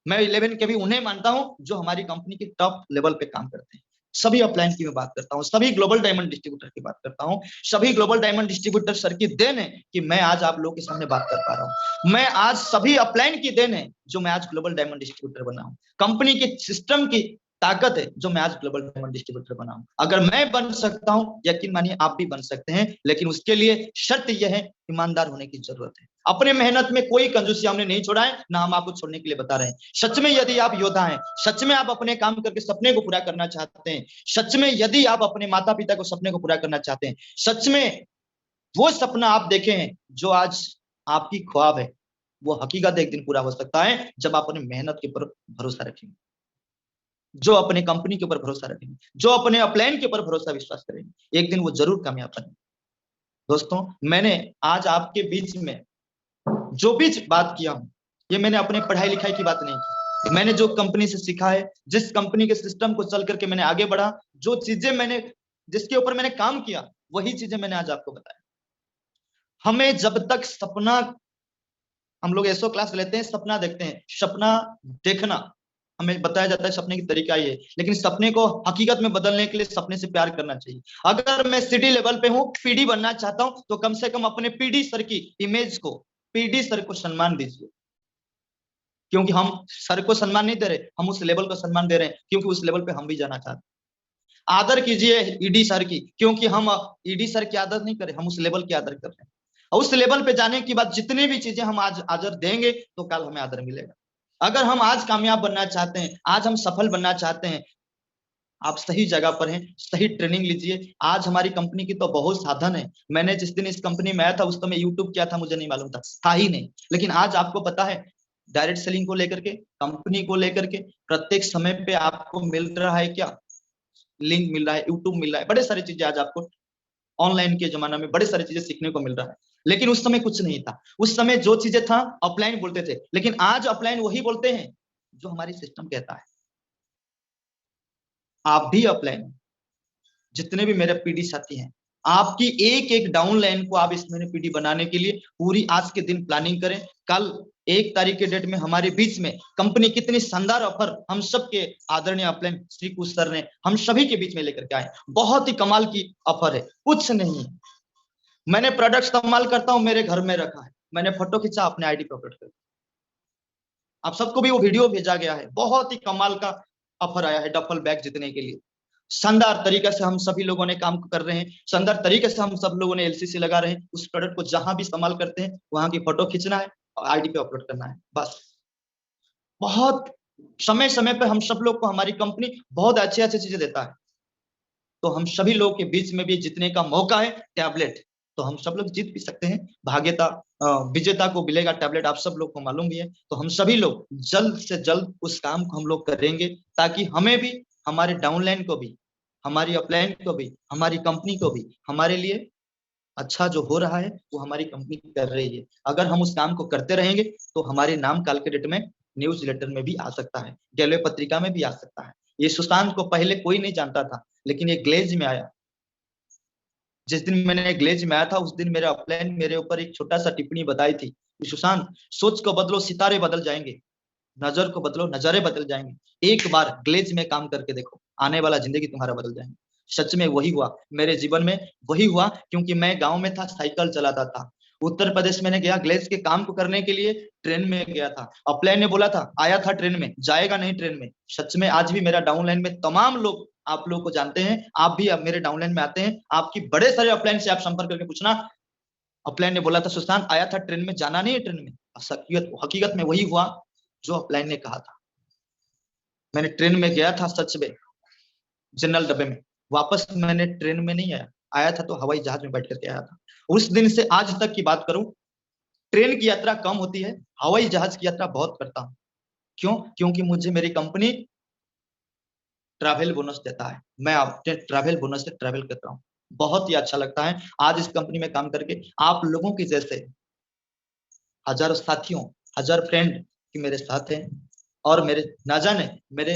मैं 11 केवी उन्हें मानता हूं जो हमारी कंपनी के टॉप लेवल पे काम करते हैं। सभी अपलाइन की मैं बात करता हूं, सभी ग्लोबल डायमंड डिस्ट्रीब्यूटर की बात करता हूं। सभी ग्लोबल डायमंड डिस्ट्रीब्यूटर सर की देन है कि मैं आज आप लोगों के सामने बात कर पा रहा हूं। मैं आज सभी अपलाइन की देन है जो मैं आज ग्लोबल डायमंड डिस्ट्रीब्यूटर बना हूं। कंपनी के सिस्टम की ताकत है जो मैं आज ग्लोबल डायमंड डिस्ट्रीब्यूटर बना हूं। अगर मैं बन सकता हूं, यकीन मानिए आप भी बन सकते हैं, लेकिन उसके लिए शर्त यह है, ईमानदार होने की जरूरत है। अपने मेहनत में कोई कंजूसी हमने नहीं छोड़ा है, ना हम आपको छोड़ने के लिए बता रहे हैं। सच में यदि आप योद्धा हैं, सच में आप अपने काम करके सपने को पूरा करना चाहते हैं, सच में यदि आप अपने माता पिता को सपने को पूरा करना चाहते हैं, सच में वो सपना आप देखे हैं जो आज आपकी ख्वाब है, वो हकीकत एक दिन पूरा हो सकता है जब आप अपनी मेहनत के ऊपर भरोसा रखेंगे, जो अपने कंपनी के ऊपर भरोसा रखेंगे, जो अपने अपलाइन के ऊपर भरोसा विश्वास करेंगे, एक दिन वो जरूर कामयाब बनेंगे। दोस्तों, मैंने आज आपके बीच में जो भी बात किया हूं, ये मैंने अपने पढ़ाई लिखाई की बात नहीं की। मैंने जो कंपनी से सीखा है, जिस कंपनी के सिस्टम को चल करके मैंने आगे बढ़ा, जो चीजें मैंने, जिसके ऊपर मैंने काम किया, वही चीजें मैंने आज आपको बताया। हमें जब तक सपना, हम लोग एसओ क्लास लेते हैं, सपना देखते हैं, सपना देखना हमें बताया जाता है, सपने की तरीका ये है, लेकिन सपने को हकीकत में बदलने के लिए सपने से प्यार करना चाहिए। अगर मैं सिटी लेवल पे हूँ, पीडी बनना चाहता हूँ, तो कम से कम अपने पीडी सर की इमेज को, पीडी सर को सम्मान दीजिए, क्योंकि हम सर को सम्मान नहीं दे रहे, हम उस लेवल को सम्मान दे रहे हैं, क्योंकि उस लेवल पे हम भी जाना चाहते हैं। आदर कीजिए ईडी सर की, क्योंकि हम ईडी सर की आदर नहीं करें, हम उस लेवल की आदर कर रहे हैं। और उस लेवल पे जाने के बाद जितनी भी चीजें हम आज आदर देंगे, तो कल हमें आदर मिलेगा। अगर हम आज कामयाब बनना चाहते हैं, आज हम सफल बनना चाहते हैं, आप सही जगह पर हैं, सही ट्रेनिंग लीजिए। आज हमारी कंपनी की तो बहुत साधन है। मैंने जिस दिन इस कंपनी में आया था, उस समय यूट्यूब क्या था मुझे नहीं मालूम था ही नहीं। लेकिन आज आपको पता है, डायरेक्ट सेलिंग को लेकर के, कंपनी को लेकर के प्रत्येक समय पे आपको मिल रहा है क्या, लिंक मिल रहा है, यूट्यूब मिल रहा है, बड़े सारी चीजें आज आपको ऑनलाइन के जमाना में बड़े सारी चीजें सीखने को मिल रहा है। लेकिन उस समय कुछ नहीं था। उस समय जो चीजें था ऑफलाइन बोलते थे, लेकिन आज ऑफलाइन वही बोलते हैं जो हमारी सिस्टम कहता है। आप भी ऑफलाइन, जितने भी मेरे पीडी साथी हैं, आपकी एक एक डाउन लाइन को आप इस महीने पीडी बनाने के लिए पूरी आज के दिन प्लानिंग करें। कल 1 तारीख के डेट में हमारे बीच में कंपनी कितनी शानदार ऑफर हम सबके आदरणीय अपलाइन श्री कुश सर ने हम सभी के बीच में लेकर के आए। बहुत ही कमाल की ऑफर है, कुछ नहीं है। मैंने प्रोडक्ट इस्तेमाल करता हूं, मेरे घर में रखा है, मैंने फोटो खींचा, अपने आईडी पे अपलोड कर, आप सबको भी वो वीडियो भेजा गया है। बहुत ही कमाल का ऑफर आया है डफल बैग जीतने के लिए। शानदार तरीके से हम सभी लोगों ने काम कर रहे हैं, शानदार तरीके से हम सब लोगों ने एलसीसी लगा रहे हैं। उस प्रोडक्ट को जहां भी इस्तेमाल करते हैं, वहां की फोटो खींचना है और आईडी पे अपलोड करना है, बस। बहुत समय समय पे हम सब लोग को हमारी कंपनी बहुत अच्छी अच्छी चीजें देता है। तो हम सभी लोगों के बीच में भी जीतने का मौका है टैबलेट, तो हम सब लोग जीत भी सकते हैं। भाग्यता विजेता को मिलेगा टैबलेट, आप सब लोग को मालूम भी है। तो हम सभी लोग जल्द से जल्द उस काम को हम लोग करेंगे, ताकि हमें भी, हमारे डाउनलाइन को भी, हमारी अपलाइन को भी, हमारी कंपनी को भी, हमारे लिए अच्छा जो हो रहा है वो हमारी कंपनी कर रही है। अगर हम उस काम को करते रहेंगे तो हमारे नाम कल के डेट में न्यूज लेटर में भी आ सकता है, गैलवे पत्रिका में भी आ सकता है। ये सुशांत को पहले कोई नहीं जानता था, लेकिन ये ग्लेज में आया। जिस दिन मैंने ग्लेज में आया था, उस दिन मेरे अपलाइन मेरे ऊपर एक छोटा सा टिप्पणी बताई थी कि सुशांत, सोच को बदलो, सितारे बदल जाएंगे, नजर को बदलो, नजरे बदल जाएंगे, एक बार ग्लेज में काम करके देखो। आने वाला जिंदगी तुम्हारा बदल जाएगा। सच में वही हुआ, मेरे जीवन में वही हुआ, क्योंकि मैं गांव में था, साइकिल चलाता था। उत्तर प्रदेश मैंने गया ग्लेस के काम को करने के लिए, ट्रेन में गया था। अपलाइन ने बोला था, आया था ट्रेन में, जाएगा नहीं ट्रेन में। सच में आज भी मेरा डाउनलाइन में तमाम लोग आप लोग को जानते हैं, आप भी अब मेरे डाउनलाइन में आते हैं, आपकी बड़े सारे अपलाइन से आप संपर्क करके पूछना। अपलाइन ने बोला था, सुशांत आया था ट्रेन में, जाना नहीं है ट्रेन में। हकीकत में वही हुआ जो अपलाइन ने कहा था। मैंने ट्रेन में गया था, सच में जनरल डब्बे में, वापस मैंने ट्रेन में नहीं आया, आया था तो हवाई जहाज में बैठ करके आया था। उस दिन से आज तक की बात करूं, ट्रेन की यात्रा कम होती है, हवाई जहाज की यात्रा बहुत करता हूं। क्यों? क्योंकि मुझे मेरी कंपनी ट्रैवल बोनस देता है, मैं अपने ट्रैवल बोनस से ट्रैवल करता हूँ, बहुत ही अच्छा लगता है। आज इस कंपनी में काम करके आप लोगों के जैसे हजारों साथियों, हजार फ्रेंड की मेरे साथ हैं। और मेरे ना जाने मेरे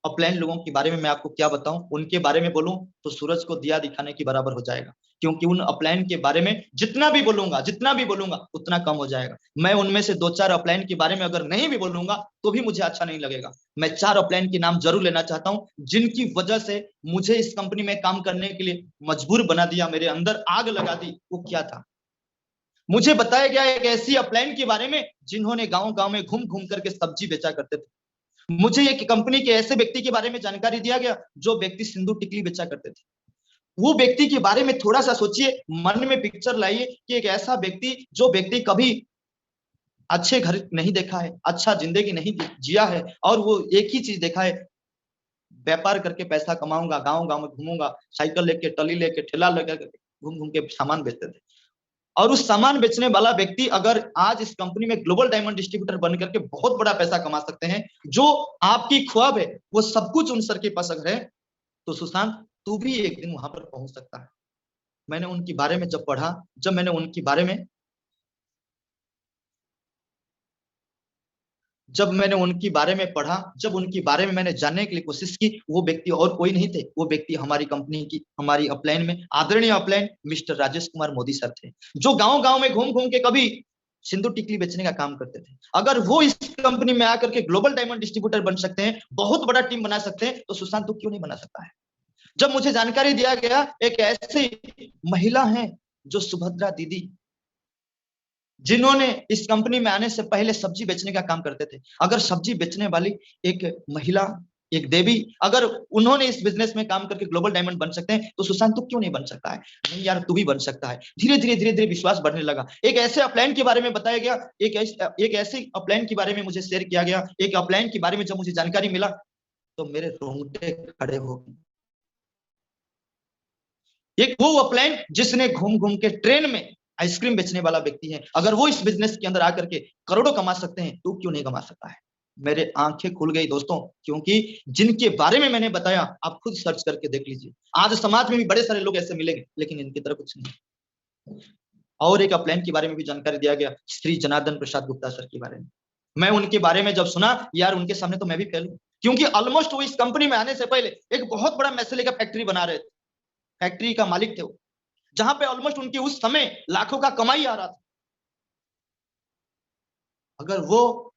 अपलाइन लोगों के बारे में मैं आपको क्या बताऊं, उनके बारे में बोलूं तो सूरज को दिया दिखाने के बराबर हो जाएगा। क्योंकि उन अपलाइन के बारे में जितना भी बोलूंगा उतना कम हो जाएगा। मैं उनमें से 2-4 अपलाइन के बारे में अगर नहीं भी बोलूंगा तो भी मुझे अच्छा नहीं लगेगा। मैं 4 अपलाइन के नाम जरूर लेना चाहता हूं, जिनकी वजह से मुझे इस कंपनी में काम करने के लिए मजबूर बना दिया, मेरे अंदर आग लगा दी। वो क्या था? मुझे बताया गया एक ऐसी अपलाइन के बारे में जिन्होंने गांव गांव में घूम घूम करके सब्जी बेचा करते थे। मुझे एक कंपनी के ऐसे व्यक्ति के बारे में जानकारी दिया गया जो व्यक्ति सिंदूर टिकली बेचा करते थे। वो व्यक्ति के बारे में थोड़ा सा सोचिए, मन में पिक्चर लाइए कि एक ऐसा व्यक्ति जो व्यक्ति कभी अच्छे घर नहीं देखा है, अच्छा जिंदगी नहीं जिया है, और वो एक ही चीज देखा है, व्यापार करके पैसा कमाऊंगा, गांव गांव में घूमूंगा, साइकिल लेके, टली लेके, ठेला लेकर घूम घूम के सामान बेचते थे। और उस सामान बेचने वाला व्यक्ति अगर आज इस कंपनी में ग्लोबल डायमंड डिस्ट्रीब्यूटर बन करके बहुत बड़ा पैसा कमा सकते हैं, जो आपकी ख्वाब है वो सब कुछ उन सर के पास अगर है, तो सुशांत तू भी एक दिन वहां पर पहुंच सकता है। मैंने उनके बारे में जब पढ़ा, जब मैंने उनके बारे में जब मैंने उनके बारे में पढ़ा, जब उनके बारे में मैंने जानने के लिए कोशिश की, वो व्यक्ति और कोई नहीं थे, वो व्यक्ति हमारी कंपनी की, हमारी अपलाइन में आदरणीय upline mister Rajesh Kumar Modi sir थे, जो गांव गांव में घूम घूम के कभी सिंदूर टिकली बेचने का काम करते थे। अगर वो इस कंपनी में आकर के ग्लोबल डायमंड डिस्ट्रीब्यूटर बन सकते हैं, बहुत बड़ा टीम बना सकते हैं, तो सुशांत तो क्यों नहीं बना सकता है? जब मुझे जानकारी दिया गया एक ऐसी महिला है जो सुभद्रा दीदी, जिन्होंने इस कंपनी में आने से पहले सब्जी बेचने का काम करते थे, अगर सब्जी बेचने वाली एक महिला, एक देवी, अगर उन्होंने इस बिजनेस में काम करके ग्लोबल डायमंड बन सकते हैं, तो सुशांत तू क्यों नहीं बन सकता है? नहीं यार, तू भी बन सकता है। धीरे धीरे धीरे धीरे विश्वास बढ़ने लगा। एक ऐसे अपलाइन के बारे में बताया गया, एक ऐसे अपलाइन के बारे में मुझे शेयर किया गया, एक अपलाइन के बारे में जब मुझे जानकारी मिला तो मेरे रोंगटे खड़े हो गए। एक वो अपलाइन जिसने घूम घूम के ट्रेन में आइसक्रीम बेचने वाला व्यक्ति है, अगर वो इस बिजनेस के अंदर आकर के करोड़ों कमा सकते हैं, तो क्यों नहीं कमा सकता है? मेरे आंखें खुल गई दोस्तों, क्योंकि जिनके बारे में मैंने बताया आप खुद सर्च करके देख लीजिए। आज समाज में भी बड़े सारे लोग ऐसे मिलेंगे, लेकिन इनकी तरह कुछ नहीं। और एक अपलाइन के बारे में भी जानकारी दिया गया, श्री जनार्दन प्रसाद गुप्ता सर के बारे में। मैं उनके बारे में जब सुना, यार उनके सामने तो मैं भी फेल हूं, क्योंकि ऑलमोस्ट वो इस कंपनी में आने से पहले एक बहुत बड़ा मैसले का फैक्ट्री बना रहे थे, फैक्ट्री का मालिक थे वो, जहां पे ऑलमोस्ट उनके उस समय लाखों का कमाई आ रहा था। अगर वो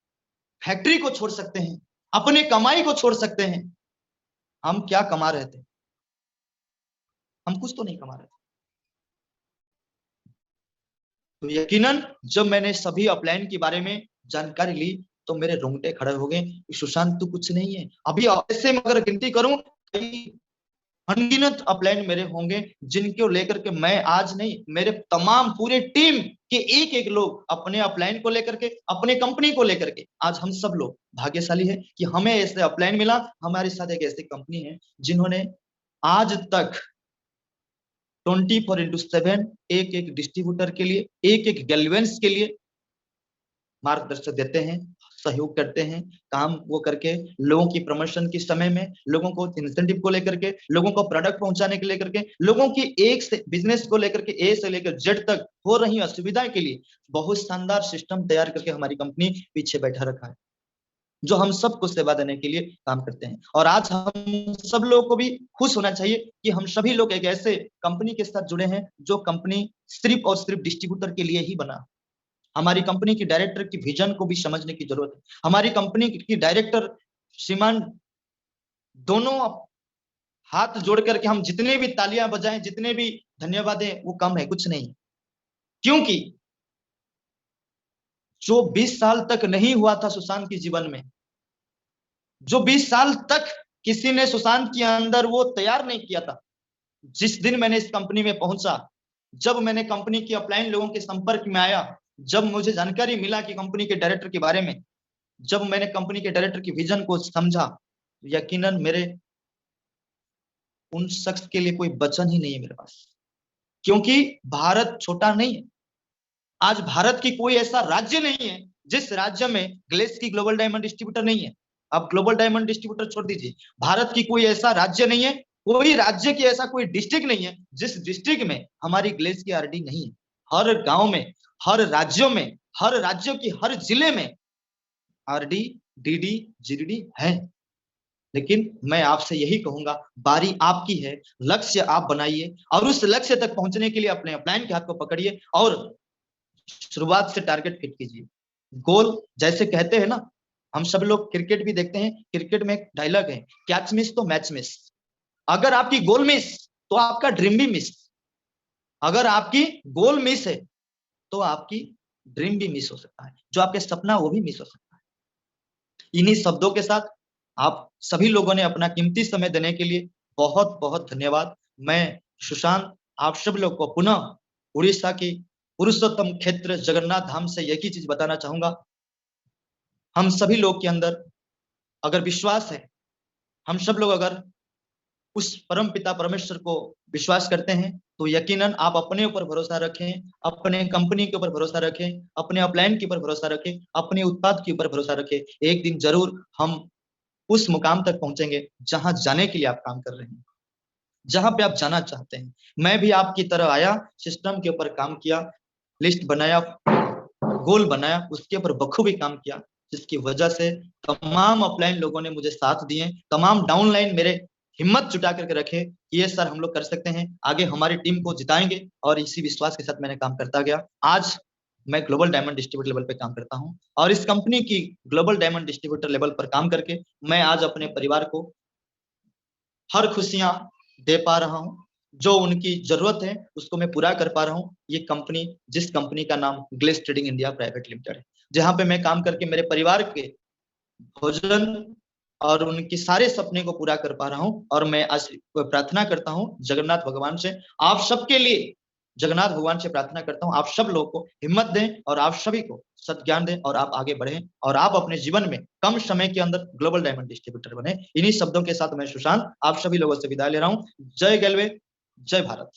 फैक्ट्री को छोड़ सकते हैं, अपने कमाई को छोड़ सकते हैं, हम क्या कमा रहे थे? हम कुछ तो नहीं कमा रहे थे। तो यकीनन जब मैंने सभी अपलाइन के बारे में जानकारी ली तो मेरे रोंगटे खड़े हो गए। सुशांत तू कुछ नहीं है। अभी ऐसे में अगर गिनती करूं, अनगिनत अपलाइन मेरे होंगे, जिनको लेकर के मैं आज नहीं, मेरे तमाम पूरे टीम के एक एक लोग अपने अपलाइन को लेकर के, अपने कंपनी को लेकर के, आज हम सब लोग भाग्यशाली है कि हमें ऐसे अपलाइन मिला। हमारे साथ एक ऐसी कंपनी है जिन्होंने आज तक 24/7 एक एक डिस्ट्रीब्यूटर के लिए, एक एक गैल्वेंस के लिए मार्गदर्शन देते हैं, सहयोग करते हैं, काम वो करके लोगों की प्रमोशन के समय में, लोगों को इंसेंटिव को लेकर के, लोगों को प्रोडक्ट पहुंचाने के लेकर के, लोगों की एक से बिजनेस को लेकर के ए से लेकर जेड तक हो रही असुविधाएं के लिए बहुत शानदार सिस्टम तैयार करके हमारी कंपनी पीछे बैठा रखा है, जो हम सबको सेवा देने के लिए काम करते हैं। और आज हम सब लोगों को भी खुश होना चाहिए कि हम सभी लोग एक ऐसे कंपनी के साथ जुड़े हैं जो कंपनी सिर्फ और सिर्फ डिस्ट्रीब्यूटर के लिए ही बना। हमारी कंपनी की डायरेक्टर की विजन को भी समझने की जरूरत है। हमारी कंपनी की डायरेक्टर श्रीमान दोनों हाथ जोड़ करके हम जितने भी तालियां बजाएं, जितने भी धन्यवाद दें, वो कम है, कुछ नहीं। क्योंकि जो 20 साल तक नहीं हुआ था सुशांत के जीवन में, जो 20 साल तक किसी ने सुशांत के अंदर वो तैयार नहीं किया था, जिस दिन मैंने इस कंपनी में पहुंचा, जब मैंने कंपनी के अपलाइन लोगों के संपर्क में आया, जब मुझे जानकारी मिला कि कंपनी के डायरेक्टर के बारे में, जब मैंने कंपनी के डायरेक्टर की विजन को समझा, यकीनन मेरे उन शख्स के लिए कोई वचन ही नहीं है मेरे पास। क्योंकि भारत छोटा नहीं है। आज भारत की कोई ऐसा राज्य नहीं है जिस राज्य में ग्लेस की ग्लोबल डायमंड डिस्ट्रीब्यूटर नहीं है। अब ग्लोबल डायमंड डिस्ट्रीब्यूटर छोड़ दीजिए, भारत की कोई ऐसा राज्य नहीं है, कोई राज्य की ऐसा कोई डिस्ट्रिक्ट नहीं है जिस डिस्ट्रिक्ट में हमारी ग्लेस की आरडी नहीं है। हर गांव में, हर राज्यों में, हर राज्यों की हर जिले में आरडी, डीडी, जीडी है। लेकिन मैं आपसे यही कहूंगा, बारी आपकी है, लक्ष्य आप बनाइए और उस लक्ष्य तक पहुंचने के लिए अपने अपलाइन के हाथ को पकड़िए और शुरुआत से टारगेट फिट कीजिए। गोल जैसे कहते हैं ना, हम सब लोग क्रिकेट भी देखते हैं, क्रिकेट में एक डायलॉग है, कैच मिस तो मैच मिस। अगर आपकी गोल मिस तो आपका ड्रीम भी मिस। अगर आपकी गोल मिस है तो आपकी ड्रीम भी मिस हो सकता है, जो आपके सपना वो भी मिस हो सकता है। इन्हीं शब्दों के साथ आप सभी लोगों ने अपना कीमती समय देने के लिए बहुत बहुत धन्यवाद। मैं सुशांत आप सब लोग को पुनः उड़ीसा की पुरुषोत्तम क्षेत्र जगन्नाथ धाम से एक ही चीज बताना चाहूंगा, हम सभी लोग के अंदर अगर विश्वास है, हम सब लोग अगर उस परम पिता परमेश्वर को विश्वास करते हैं, तो यकीनन आप अपने ऊपर भरोसा रखें, अपने कंपनी के ऊपर भरोसा रखें, अपने अपलाइन के ऊपर भरोसा रखें, अपने उत्पाद के ऊपर भरोसा रखें। एक दिन जरूर हम उस मुकाम तक पहुंचेंगे जहां जाने के लिए आप काम कर रहे हैं, जहां पे आप जाना चाहते हैं। मैं भी आपकी तरह आया, सिस्टम के ऊपर काम किया, लिस्ट बनाया, गोल बनाया, उसके ऊपर बखूबी काम किया, जिसकी वजह से तमाम अपलाइन लोगों ने मुझे साथ दिए, तमाम डाउनलाइन मेरे हिम्मत जुटा करके रखे कि ये सर हम लोग कर सकते हैं, आगे हमारी टीम को जिताएंगे, और इसी विश्वास के साथ मैंने काम करता गया। आज मैं ग्लोबल डायमंड डिस्ट्रीब्यूटर लेवल पे काम करता हूं और इस कंपनी की ग्लोबल डायमंड डिस्ट्रीब्यूटर लेवल पर काम करके मैं आज अपने परिवार को हर खुशियां दे पा रहा हूं, जो उनकी जरूरत है उसको मैं पूरा कर पा रहा हूं। ये कंपनी, जिस कंपनी का नाम glace trading India Private limited है, जहां पे मैं काम करके मेरे परिवार के भोजन और उनके सारे सपने को पूरा कर पा रहा हूं। और मैं आज प्रार्थना करता हूं जगन्नाथ भगवान से, आप सबके लिए जगन्नाथ भगवान से प्रार्थना करता हूं, आप सब लोगों को हिम्मत दें और आप सभी को सद्ज्ञान दें और आप आगे बढ़ें और आप अपने जीवन में कम समय के अंदर ग्लोबल डायमंड डिस्ट्रीब्यूटर बने। इन्हीं शब्दों के साथ मैं सुशांत आप सभी लोगों से विदाई ले रहा हूं। जय गेलवे, जय भारत।